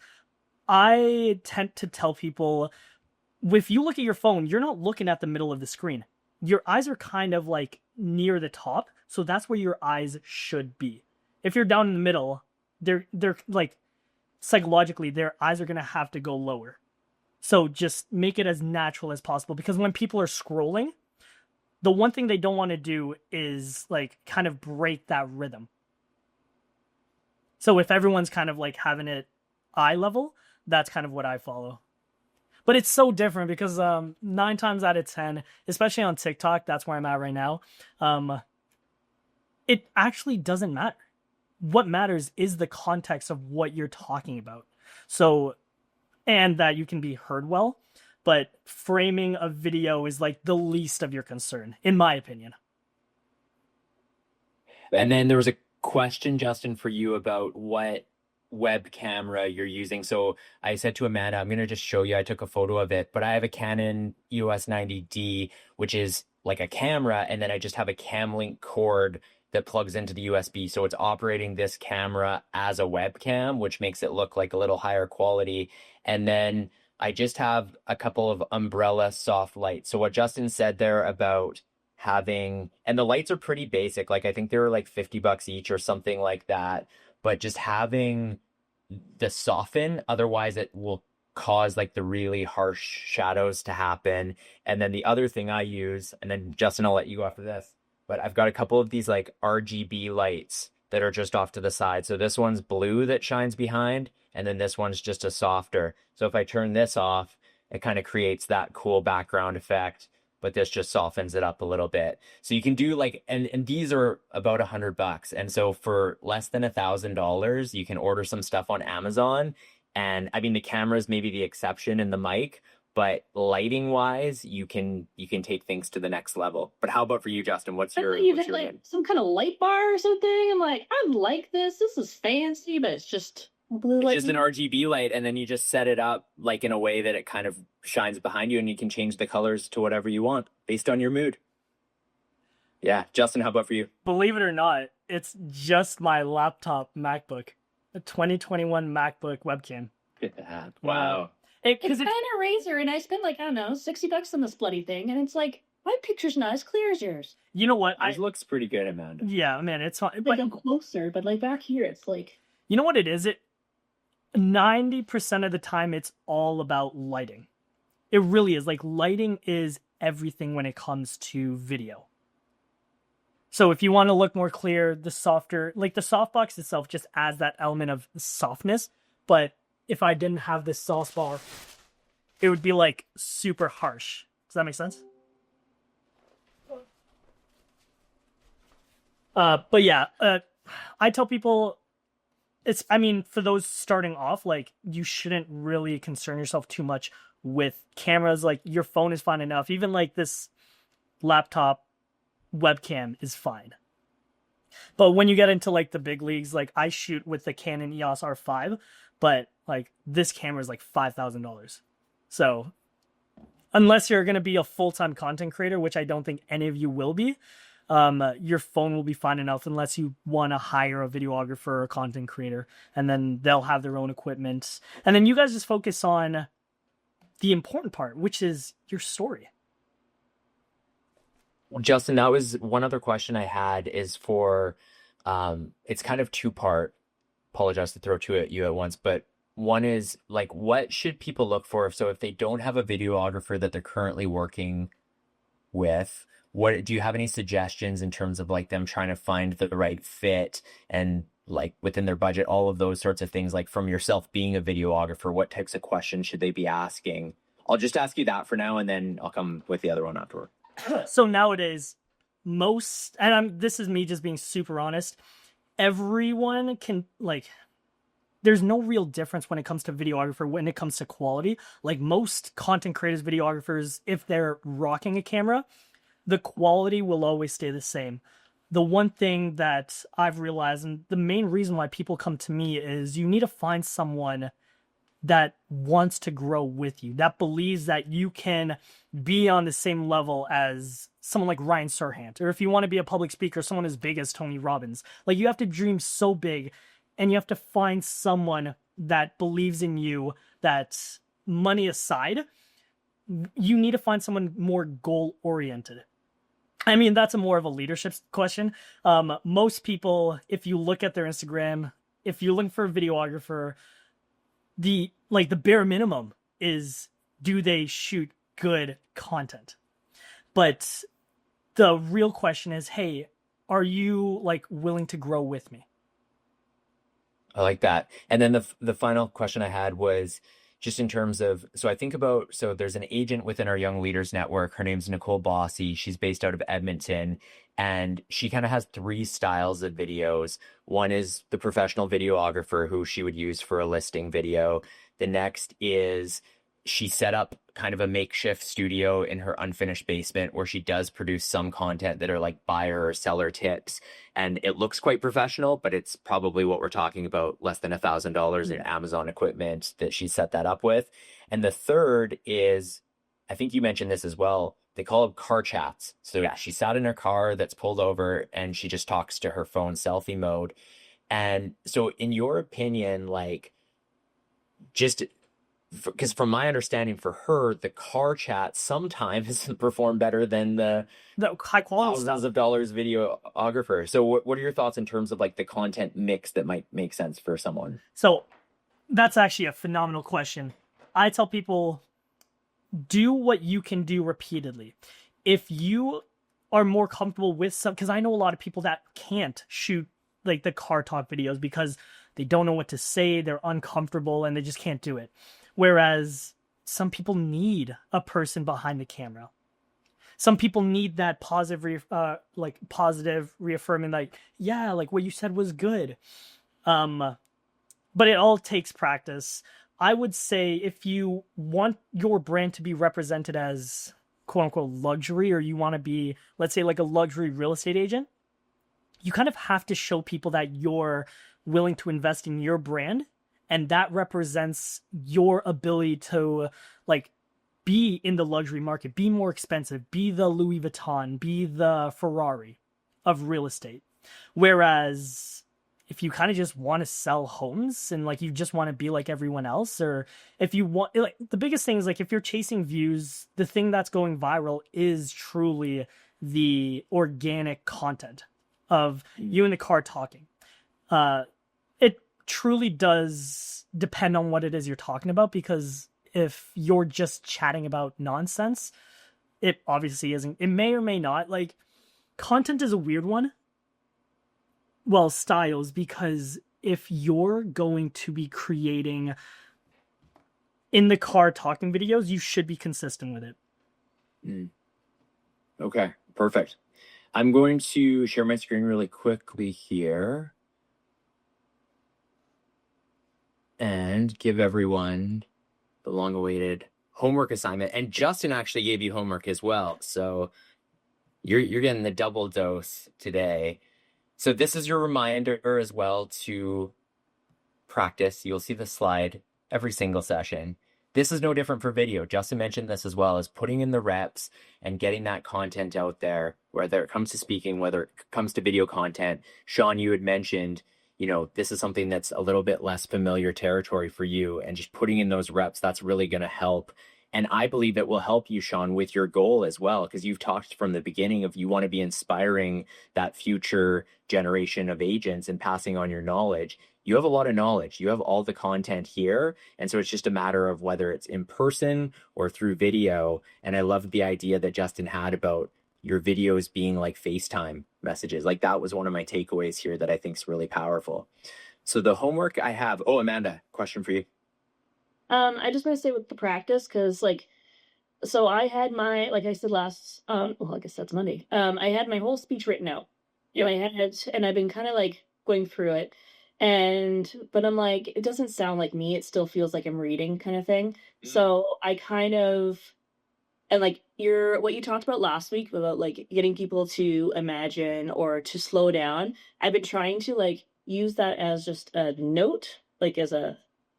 I tend to tell people, if you look at your phone, you're not looking at the middle of the screen. Your eyes are kind of like near the top, so that's where your eyes should be. If you're down in the middle, they're like psychologically their eyes are going to have to go lower. So just make it as natural as possible, because when people are scrolling, the one thing they don't want to do is like kind of break that rhythm. So if everyone's kind of like having it eye level, that's kind of what I follow. But it's so different because 9 times out of 10, especially on TikTok, that's where I'm at right now, it actually doesn't matter. What matters is the context of what you're talking about. So, and that you can be heard well, but framing a video is like the least of your concern, in my opinion. And then there was a question, Justin, for you about what web camera you're using. So I said to Amanda, I'm going to just show you, I took a photo of it, but I have a Canon EOS 90D, which is like a camera. And then I just have a Camlink cord that plugs into the USB. So it's operating this camera as a webcam, which makes it look like a little higher quality. And then I just have a couple of umbrella soft lights. So what Justin said there about having, and the lights are pretty basic. Like I think they were like $50 each or something like that. But just having the soften, otherwise it will cause like the really harsh shadows to happen. And then the other thing I use, and then Justin, I'll let you go after this, but I've got a couple of these like RGB lights that are just off to the side. So this one's blue that shines behind, and then this one's just a softer. So if I turn this off, it kind of creates that cool background effect, but this just softens it up a little bit. So you can do like, and these are about $100. And so for less than $1,000, you can order some stuff on Amazon. And I mean, the camera's maybe the exception in the mic, but lighting wise, you can take things to the next level. But how about for you, Justin? What's I your, thought you what's had your like some kind of light bar or something. I'm like, I like this. This is fancy, but it's just blue It's light. just an RGB light, and then you just set it up like in a way that it kind of shines behind you, and you can change the colors to whatever you want based on your mood. Yeah, Justin, how about for you? Believe it or not, it's just my laptop MacBook, a 2021 MacBook webcam. Wow. It's kind of Razer, and I spent like, I don't know, $60 on this bloody thing, and it's like, my picture's not as clear as yours. You know what? Yours looks pretty good, Amanda. Yeah, man, it's fine. Like I'm closer, but like back here, it's like. You know what it is? 90% of the time, it's all about lighting. It really is. Like, lighting is everything when it comes to video. So if you want to look more clear, the softer, like the softbox itself just adds that element of softness. But if I didn't have this sauce bar, it would be like super harsh. Does that make sense? But yeah, I tell people, for those starting off, like, you shouldn't really concern yourself too much with cameras. Like, your phone is fine enough. Even like this laptop webcam is fine. But when you get into like the big leagues, like I shoot with the Canon EOS R5, but like this camera is like $5,000. So unless you're going to be a full-time content creator, which I don't think any of you will be, your phone will be fine enough unless you want to hire a videographer or a content creator, and then they'll have their own equipment. And then you guys just focus on the important part, which is your story. Justin, that was one other question I had is for, it's kind of two-part. Apologize to throw two at you at once, but one is like, what should people look for? So if they don't have a videographer that they're currently working with, what do you have any suggestions in terms of like them trying to find the right fit and like within their budget, all of those sorts of things, like from yourself being a videographer, what types of questions should they be asking? I'll just ask you that for now, and then I'll come with the other one afterward. So nowadays, this is me just being super honest, everyone can, like, there's no real difference when it comes to videographer, when it comes to quality. Like, most content creators, videographers, if they're rocking a camera, the quality will always stay the same. The one thing that I've realized, and the main reason why people come to me, is you need to find someone that wants to grow with you, that believes that you can be on the same level as someone like Ryan Serhant, or if you want to be a public speaker, someone as big as Tony Robbins. Like, you have to dream so big, and you have to find someone that believes in you, that, money aside, you need to find someone more goal-oriented. I mean, that's more of a leadership question. Most people, if you look at their Instagram, if you're looking for a videographer, the bare minimum is, do they shoot good content? But the real question is, hey, are you like willing to grow with me? I like that. And then the final question I had was just in terms of, so I think about, so there's an agent within our Young Leaders Network. Her name's Nicole Bossy. She's based out of Edmonton, and she kind of has three styles of videos. One is the professional videographer who she would use for a listing video. The next is she set up kind of a makeshift studio in her unfinished basement where she does produce some content that are like buyer or seller tips. And it looks quite professional, but it's probably what we're talking about, less than $1,000 in Amazon equipment that she set that up with. And the third is, I think you mentioned this as well, they call them car chats. So yeah, she sat in her car that's pulled over and she just talks to her phone selfie mode. And so in your opinion, like, just because from my understanding for her, the car chat sometimes perform better than the high quality thousands stuff. of dollars videographer. So what are your thoughts in terms of like the content mix that might make sense for someone? So that's actually a phenomenal question. I tell people, do what you can do repeatedly. If you are more comfortable with some, because I know a lot of people that can't shoot like the car talk videos because they don't know what to say, they're uncomfortable, and they just can't do it. Whereas some people need a person behind the camera. Some people need that positive, positive reaffirming, like, yeah, like what you said was good. But it all takes practice. I would say if you want your brand to be represented as quote unquote luxury, or you want to be, let's say, like a luxury real estate agent, you kind of have to show people that you're willing to invest in your brand. And that represents your ability to like be in the luxury market, be more expensive, be the Louis Vuitton, be the Ferrari of real estate. Whereas if you kind of just want to sell homes and like you just want to be like everyone else, or if you want, like, the biggest thing is like if you're chasing views, the thing that's going viral is truly the organic content of you in the car talking. It truly does depend on what it is you're talking about, because if you're just chatting about nonsense, it obviously isn't. It may or may not. Like, content is a weird one. Well, styles, because if you're going to be creating in the car talking videos, you should be consistent with it. Okay, perfect. I'm going to share my screen really quickly here and give everyone the long-awaited homework assignment. And Justin actually gave you homework as well, so you're getting the double dose today. So this is your reminder as well to practice. You'll see the slide every single session. This is no different for video. Justin mentioned this as well, as putting in the reps and getting that content out there, whether it comes to speaking, whether it comes to video content. Sean, you had mentioned, you know, this is something that's a little bit less familiar territory for you, and just putting in those reps, that's really going to help. And I believe it will help you, Sean, with your goal as well, because you've talked from the beginning of you want to be inspiring that future generation of agents and passing on your knowledge. You have a lot of knowledge. You have all the content here. And so it's just a matter of whether it's in person or through video. And I love the idea that Justin had about your videos being like FaceTime messages. Like, that was one of my takeaways here that I think is really powerful. So the homework I have, oh, Amanda, question for you. I just want to say with the practice, because like, so I had my, like I said last, well, I guess that's Monday. I had my whole speech written out. You know, I had it, and I've been kind of like going through it, but I'm like, it doesn't sound like me. It still feels like I'm reading, kind of thing. So I kind of, and like what you talked about last week about like getting people to imagine or to slow down. I've been trying to like use that as just a note, like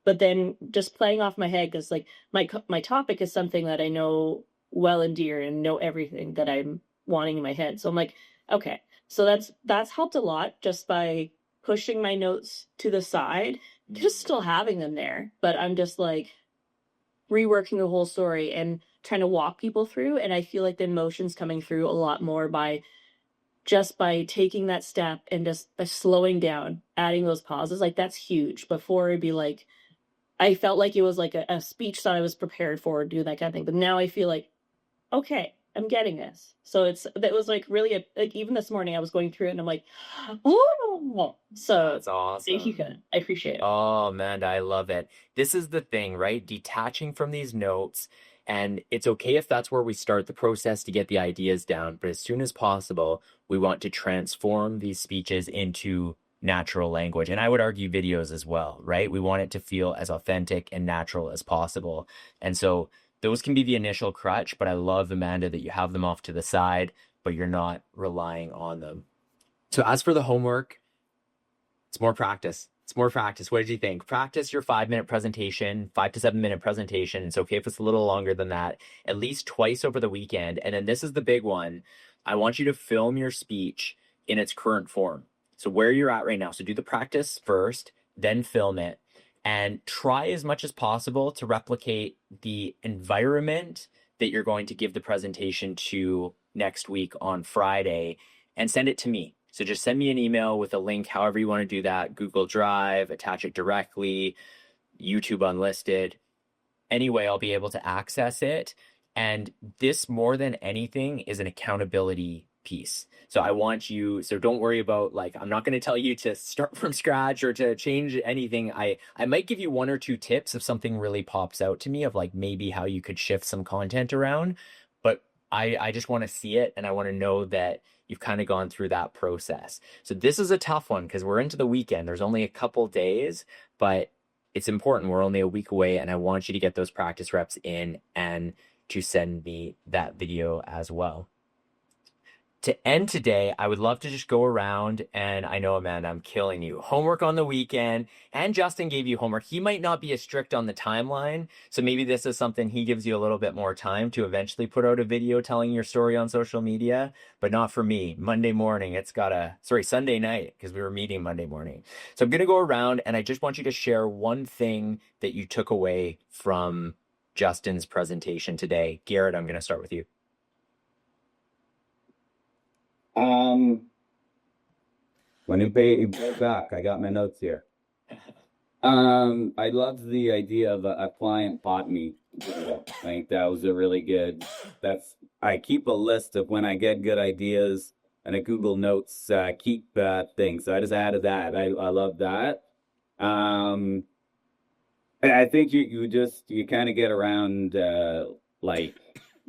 but then just playing off my head, because like my topic is something that I know well and dear and know everything that I'm wanting in my head. So I'm like, okay, so that's helped a lot just by pushing my notes to the side, just still having them there, but I'm just like reworking the whole story and trying to walk people through. And I feel like the emotion's coming through a lot more by taking that step and just by slowing down, adding those pauses. Like, that's huge. Before it'd be like, I felt like it was like a speech that I was prepared for, do that kind of thing. But now I feel like, okay, I'm getting this. So that was like really like even this morning I was going through it and I'm like, oh, so That's awesome. thank you. I appreciate it. Oh, Amanda, I love it. This is the thing, right? Detaching from these notes. And it's okay if that's where we start the process to get the ideas down. But as soon as possible, we want to transform these speeches into natural language. And I would argue videos as well, right? We want it to feel as authentic and natural as possible. And so those can be the initial crutch, but I love, Amanda, that you have them off to the side, but you're not relying on them. So as for the homework, it's more practice. It's more practice. What did you think? Practice your 5-minute presentation, 5 to 7 minute presentation. It's okay if it's a little longer than that, at least twice over the weekend. And then this is the big one. I want you to film your speech in its current form. So where you're at right now. So do the practice first, then film it, and try as much as possible to replicate the environment that you're going to give the presentation to next week on Friday, and send it to me. So just send me an email with a link, however you want to do that, Google Drive, attach it directly, YouTube unlisted. Anyway, I'll be able to access it. And this, more than anything, is an accountability piece. So I want you, so don't worry about, like, I'm not going to tell you to start from scratch or to change anything. I might give you 1 or 2 tips if something really pops out to me of like maybe how you could shift some content around. But I just want to see it, and I want to know that you've kind of gone through that process. So this is a tough one because we're into the weekend. There's only a couple days, but it's important. We're only a week away, and I want you to get those practice reps in and to send me that video as well. To end today, I would love to just go around, and I know, Amanda, I'm killing you. Homework on the weekend, and Justin gave you homework. He might not be as strict on the timeline, so maybe this is something he gives you a little bit more time to eventually put out a video telling your story on social media, but not for me. Monday morning, Sunday night, because we were meeting Monday morning. So I'm going to go around, and I just want you to share one thing that you took away from Justin's presentation today. Garrett, I'm going to start with you. When you pay back, I got my notes here. I love the idea of a client bought me. I think that was a really good, I keep a list of when I get good ideas and a Google Notes, keep things. So I just added that. I love that. And I think you kind of get around, like,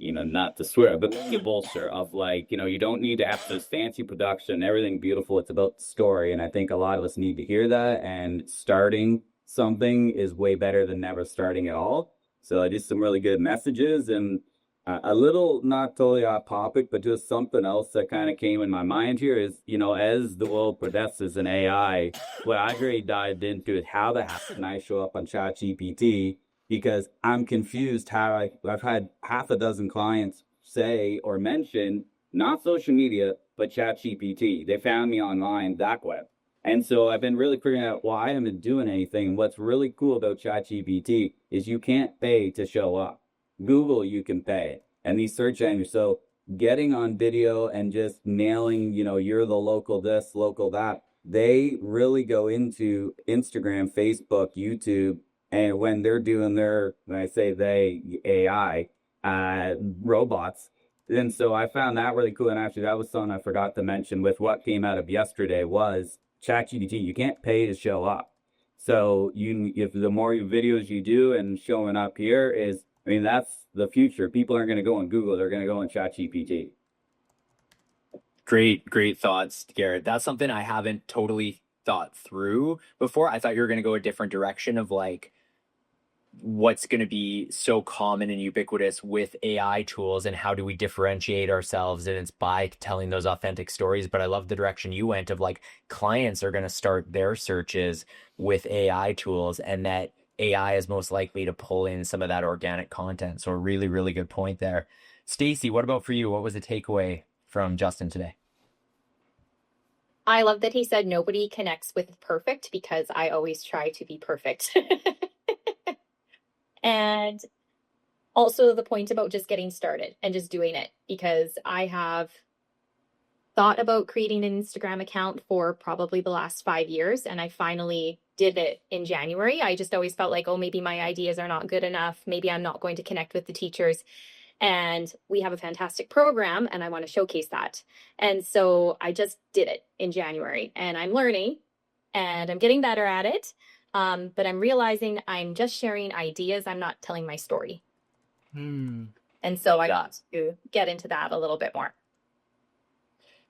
not to swear, but the bullshit of like, you don't need to have this fancy production, everything beautiful. It's about the story. And I think a lot of us need to hear that. And starting something is way better than never starting at all. So just some really good messages, and a little, not totally off topic, but just something else that kind of came in my mind here is, as the world progresses in AI, what I really dived into is how the heck can I show up on ChatGPT? Because I'm confused how I've had half a dozen clients say or mention, not social media, but ChatGPT. They found me online, that web. And so I've been really figuring out why I haven't been doing anything. What's really cool about ChatGPT is you can't pay to show up. Google, you can pay. And these search engines, so getting on video and just nailing, you're the local this, local that, they really go into Instagram, Facebook, YouTube. And when they're doing when I say AI, robots. And so I found that really cool. And actually, that was something I forgot to mention with what came out of yesterday was ChatGPT. You can't pay to show up. So if the more videos you do and showing up here that's the future. People aren't going to go on Google. They're going to go on ChatGPT. Great thoughts, Garrett. That's something I haven't totally thought through before. I thought you were going to go a different direction of like, what's going to be so common and ubiquitous with AI tools, and how do we differentiate ourselves? And it's by telling those authentic stories. But I love the direction you went of like, clients are going to start their searches with AI tools, and that AI is most likely to pull in some of that organic content. So a really, really good point there. Stacy, what about for you? What was the takeaway from Justin today? I love that he said nobody connects with perfect, because I always try to be perfect. And also the point about just getting started and just doing it, because I have thought about creating an Instagram account for probably the last 5 years, and I finally did it in January. I just always felt like, oh, maybe my ideas are not good enough. Maybe I'm not going to connect with the teachers. And we have a fantastic program, and I want to showcase that. And so I just did it in January, and I'm learning and I'm getting better at it. But I'm realizing I'm just sharing ideas. I'm not telling my story. And so I got to get into that a little bit more.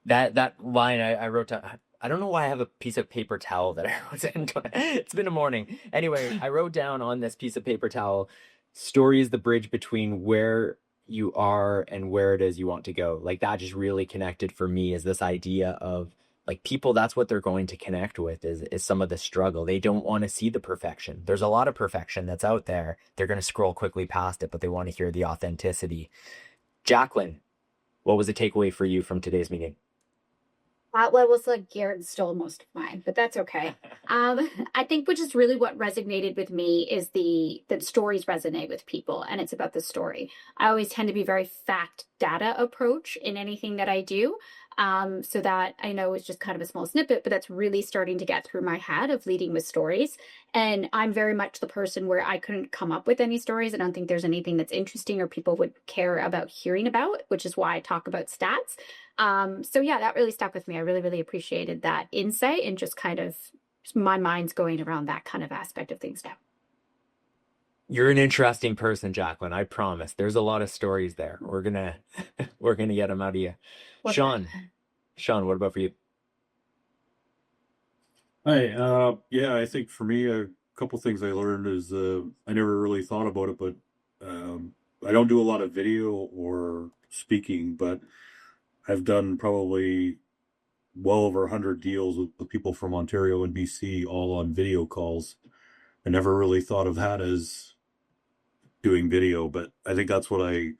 That line I wrote down. I don't know why I have a piece of paper towel that I wrote in. It's been a morning. Anyway, I wrote down on this piece of paper towel, story is the bridge between where you are and where it is you want to go. Like that just really connected for me, is this idea of like people, that's what they're going to connect with, is some of the struggle. They don't want to see the perfection. There's a lot of perfection that's out there. They're going to scroll quickly past it, but they want to hear the authenticity. Jacqueline, what was the takeaway for you from today's meeting? Well, it was like Garrett stole most of mine, but that's okay. I think which is really what resonated with me is that stories resonate with people, and it's about the story. I always tend to be very fact data approach in anything that I do. So that I know is just kind of a small snippet, but that's really starting to get through my head of leading with stories. And I'm very much the person where I couldn't come up with any stories. I don't think there's anything that's interesting or people would care about hearing about, which is why I talk about stats. So yeah, that really stuck with me. I really, really appreciated that insight, and just kind of my mind's going around that kind of aspect of things now. You're an interesting person, Jacqueline. I promise. There's a lot of stories there. We're gonna get them out of you. Sean, what about for you? Hi. Yeah, I think for me, a couple things I learned is I never really thought about it, but I don't do a lot of video or speaking, but I've done probably well over 100 deals with people from Ontario and BC, all on video calls. I never really thought of that as doing video, but I think that's what I'm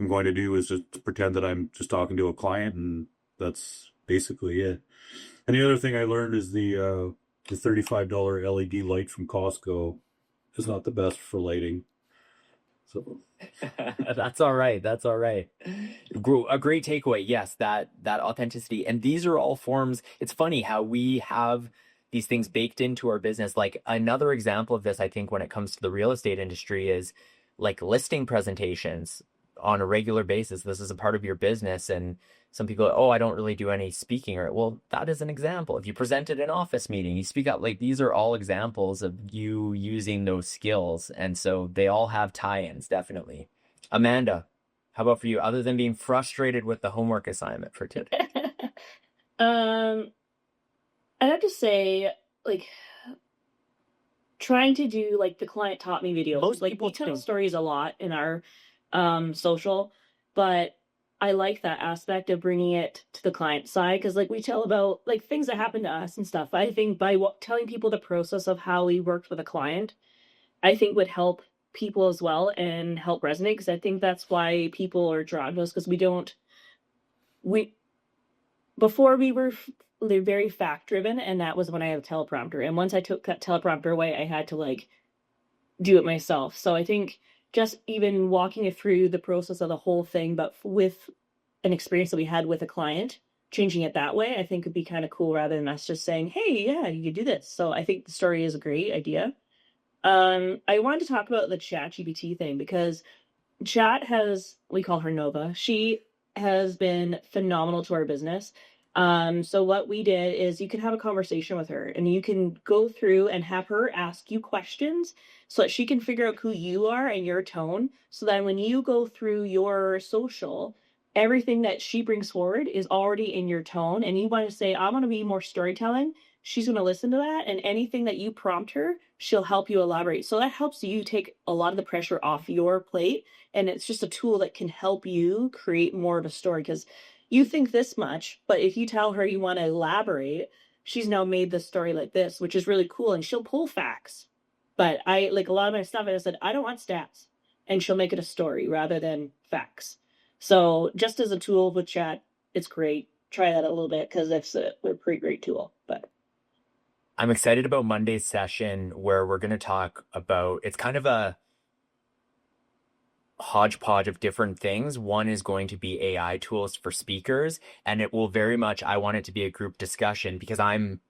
going to do, is just pretend that I'm just talking to a client, and that's basically it. And the other thing I learned is the $35 LED light from Costco is not the best for lighting. So That's all right. That's all right. A great takeaway. Yes, that authenticity. And these are all forms. It's funny how we have these things baked into our business. Like another example of this, I think, when it comes to the real estate industry, is like listing presentations on a regular basis. This is a part of your business. And some people go, oh, I don't really do any speaking. Or, well, that is an example. If you present at an office meeting, you speak up. Like these are all examples of you using those skills. And so they all have tie-ins, definitely. Amanda, how about for you? Other than being frustrated with the homework assignment for today. I'd have to say, like, trying to do like the client taught me videos. Most like people we tell do. stories a lot in our social, but I like that aspect of bringing it to the client side, because like we tell about like things that happen to us and stuff. I think by telling people the process of how we worked with a client, I think would help people as well and help resonate, because I think that's why people are drawn to us, because before we were very fact driven, and that was when I had a teleprompter, and once I took that teleprompter away, I had to like do it myself. So I think just even walking it through the process of the whole thing, but with an experience that we had with a client, changing it that way, I think would be kind of cool, rather than us just saying, hey, yeah, you could do this. So I think the story is a great idea. I wanted to talk about the ChatGPT thing, because Chat we call her Nova. She has been phenomenal to our business. So what we did is you can have a conversation with her, and you can go through and have her ask you questions so that she can figure out who you are and your tone. So that when you go through your social, everything that she brings forward is already in your tone. And you want to say, I want to be more storytelling. She's going to listen to that. And anything that you prompt her, she'll help you elaborate. So that helps you take a lot of the pressure off your plate. And it's just a tool that can help you create more of a story, because you think this much, but if you tell her you want to elaborate, she's now made the story like this, which is really cool. And she'll pull facts. But I like a lot of my stuff, I said, I don't want stats. And she'll make it a story rather than facts. So just as a tool with Chat, it's great. Try that a little bit, because it's a pretty great tool. But I'm excited about Monday's session, where we're going to talk about, it's kind of a hodgepodge of different things. One is going to be AI tools for speakers, and it will very much, I want it to be a group discussion, because I'm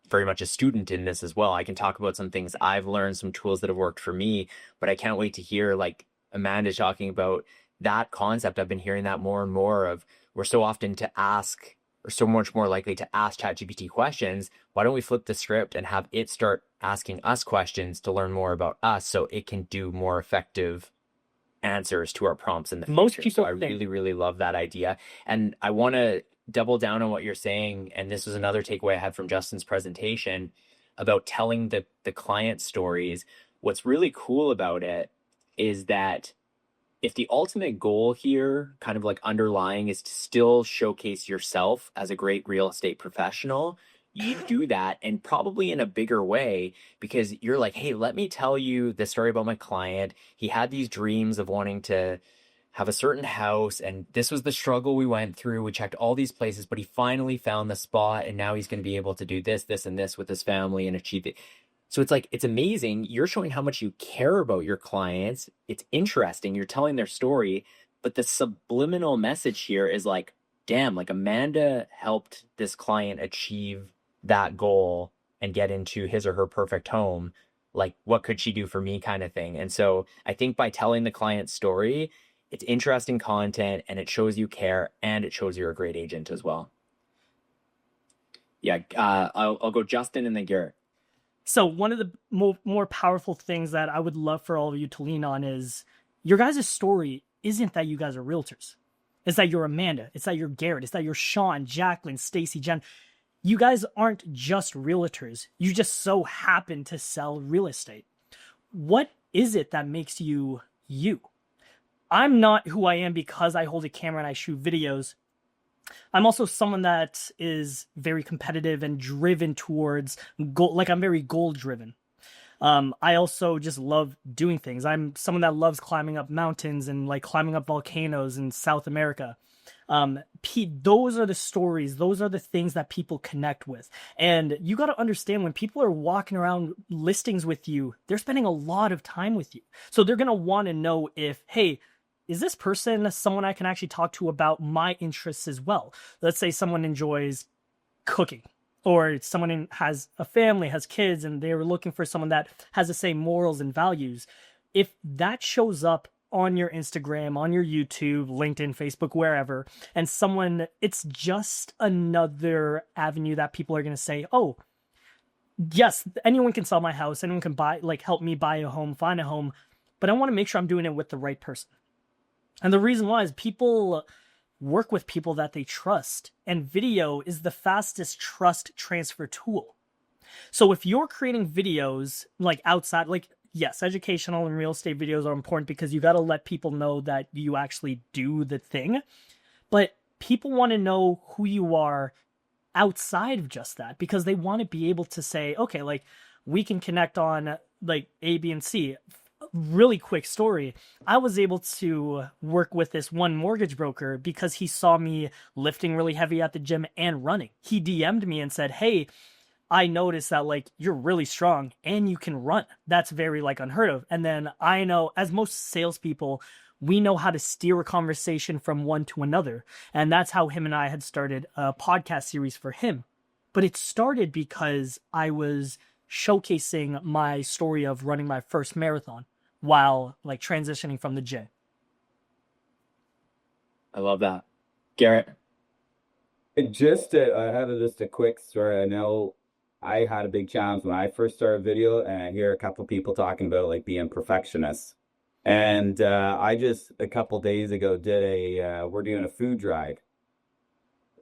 very much a student in this as well. I can talk about some things I've learned, some tools that have worked for me, but I can't wait to hear like Amanda talking about that concept. I've been hearing that more and more of, we're so often to ask, or so much more likely to ask ChatGPT questions. Why don't we flip the script and have it start asking us questions to learn more about us, so it can do more effective answers to our prompts in the future. Most people, so I really, really love that idea. And I want to double down on what you're saying. And this was another takeaway I had from Justin's presentation about telling the client stories. What's really cool about it is that if the ultimate goal here, kind of like underlying, is to still showcase yourself as a great real estate professional, you do that, and probably in a bigger way, because you're like, hey, let me tell you the story about my client. He had these dreams of wanting to have a certain house, and this was the struggle we went through. We checked all these places, but he finally found the spot, and now he's going to be able to do this, this, and this with his family and achieve it. So it's like, it's amazing. You're showing how much you care about your clients. It's interesting. You're telling their story, but the subliminal message here is like, damn, like Amanda helped this client achieve that goal and get into his or her perfect home. Like, what could she do for me, kind of thing. And so I think by telling the client's story, it's interesting content, and it shows you care, and it shows you're a great agent as well. Yeah, I'll go Justin and then Garrett. So one of the more powerful things that I would love for all of you to lean on is your guys' story isn't that you guys are realtors. It's that you're Amanda. It's that you're Garrett. It's that you're Sean, Jacqueline, Stacy, Jen. You guys aren't just realtors. You just so happen to sell real estate. What is it that makes you you? I'm not who I am because I hold a camera and I shoot videos. I'm also someone that is very competitive and driven towards goal. Like, I'm very goal driven. I also just love doing things. I'm someone that loves climbing up mountains and like climbing up volcanoes in South America. Those are the stories. Those are the things that people connect with. And you got to understand, when people are walking around listings with you, they're spending a lot of time with you. So they're going to want to know if, hey, is this person someone I can actually talk to about my interests as well? Let's say someone enjoys cooking, or someone has a family, has kids, and they're looking for someone that has the same morals and values. If that shows up on your Instagram, on your YouTube, LinkedIn, Facebook, wherever, and it's just another avenue that people are going to say, oh, yes, anyone can sell my house, anyone can help me buy a home, find a home, but I want to make sure I'm doing it with the right person. And the reason why is people work with people that they trust, and video is the fastest trust transfer tool. So if you're creating videos like outside, like, yes, educational and real estate videos are important because you got to let people know that you actually do the thing. But people want to know who you are outside of just that, because they want to be able to say, okay, like, we can connect on like A, B, and C. Really quick story. I was able to work with this one mortgage broker because he saw me lifting really heavy at the gym and running. He DM'd me and said, hey, I noticed that like you're really strong and you can run. That's very like unheard of. And then I know, as most salespeople, we know how to steer a conversation from one to another. And that's how him and I had started a podcast series for him. But it started because I was showcasing my story of running my first marathon while like transitioning from the gym. I love that. Garrett? I had just a quick story. I know I had a big challenge when I first started video, and I hear a couple people talking about like being perfectionists. And I just a couple days ago we're doing a food drive.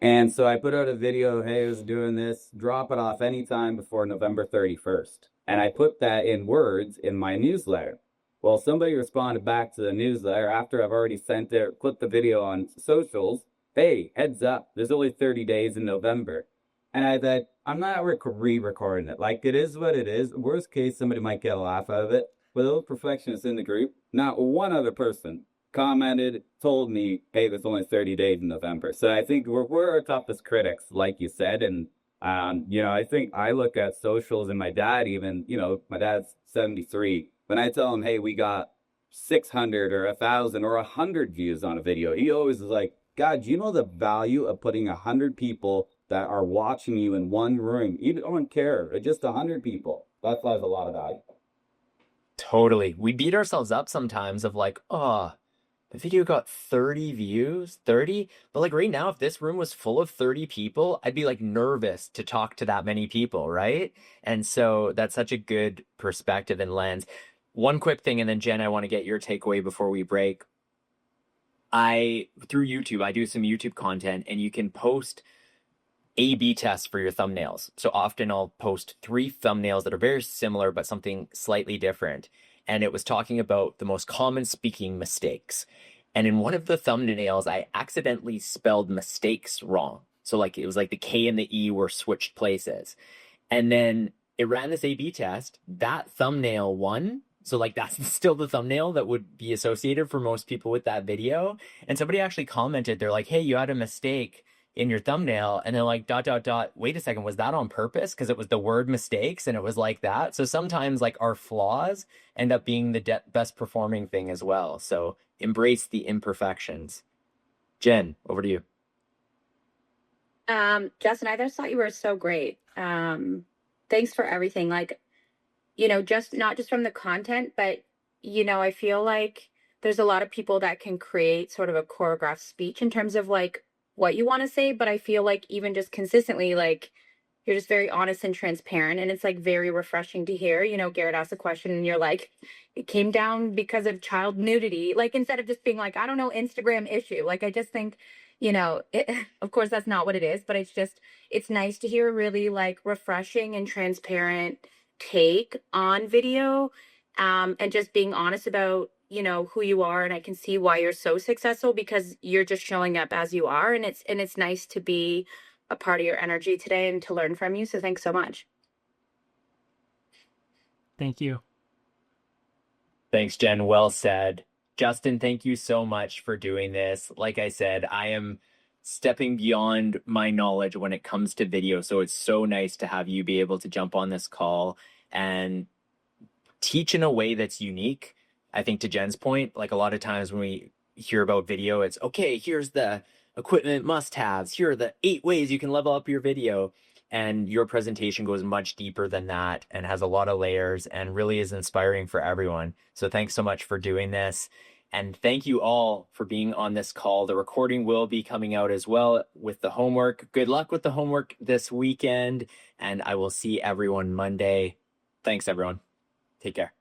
And so I put out a video, hey, I was doing this, drop it off anytime before November 31st. And I put that in words in my newsletter. Well, somebody responded back to the newsletter after I've already sent it, clipped the video on socials. Hey, heads up, there's only 30 days in November. And I thought, I'm not re-recording it. Like, it is what it is. Worst case, somebody might get a laugh out of it. With those perfectionists in the group, not one other person commented, told me, hey, there's only 30 days in November. So I think we're our toughest critics, like you said. And, I think I look at socials, and my dad even, my dad's 73. When I tell him, hey, we got 600 or 1,000 or 100 views on a video, he always is like, God, do you know the value of putting 100 people that are watching you in one room? You don't care. Just 100 people. That has a lot of value. Totally. We beat ourselves up sometimes of like, oh, the video got 30 views, 30. But like right now, if this room was full of 30 people, I'd be like nervous to talk to that many people, right? And so that's such a good perspective and lens. One quick thing, and then Jen, I want to get your takeaway before we break. Through YouTube, I do some YouTube content, and you can post A/B tests for your thumbnails. So often I'll post 3 thumbnails that are very similar, but something slightly different. and it was talking about the most common speaking mistakes. And in one of the thumbnails, I accidentally spelled mistakes wrong. So like it was like the K and the E were switched places. And then it ran this A/B test. That thumbnail won. So like that's still the thumbnail that would be associated for most people with that video. And somebody actually commented, they're like, hey, you had a mistake in your thumbnail. And they're like, ... Wait a second, was that on purpose? Because it was the word mistakes and it was like that. So sometimes like our flaws end up being the best performing thing as well. So embrace the imperfections. Jen, over to you. Justin, I just thought you were so great. Thanks for everything. Like, just not just from the content, but, I feel like there's a lot of people that can create sort of a choreographed speech in terms of like what you want to say. But I feel like even just consistently, like, you're just very honest and transparent. And it's like very refreshing to hear. Garrett asked a question and you're like, it came down because of child nudity. Like, instead of just being like, I don't know, Instagram issue. Like, I just think, of course, that's not what it is, but it's nice to hear a really like refreshing and transparent take on video, and just being honest about, who you are. And I can see why you're so successful, because you're just showing up as you are. And it's nice to be a part of your energy today and to learn from you. So thanks so much. Thank you. Thanks, Jen. Well said. Justin, thank you so much for doing this. Like I said, I am stepping beyond my knowledge when it comes to video. So it's so nice to have you be able to jump on this call and teach in a way that's unique. I think to Jen's point, like a lot of times when we hear about video, it's okay, here's the equipment must-haves. Here are the 8 ways you can level up your video. And your presentation goes much deeper than that and has a lot of layers and really is inspiring for everyone. So thanks so much for doing this. And thank you all for being on this call. The recording will be coming out as well with the homework. Good luck with the homework this weekend. And I will see everyone Monday. Thanks, everyone. Take care.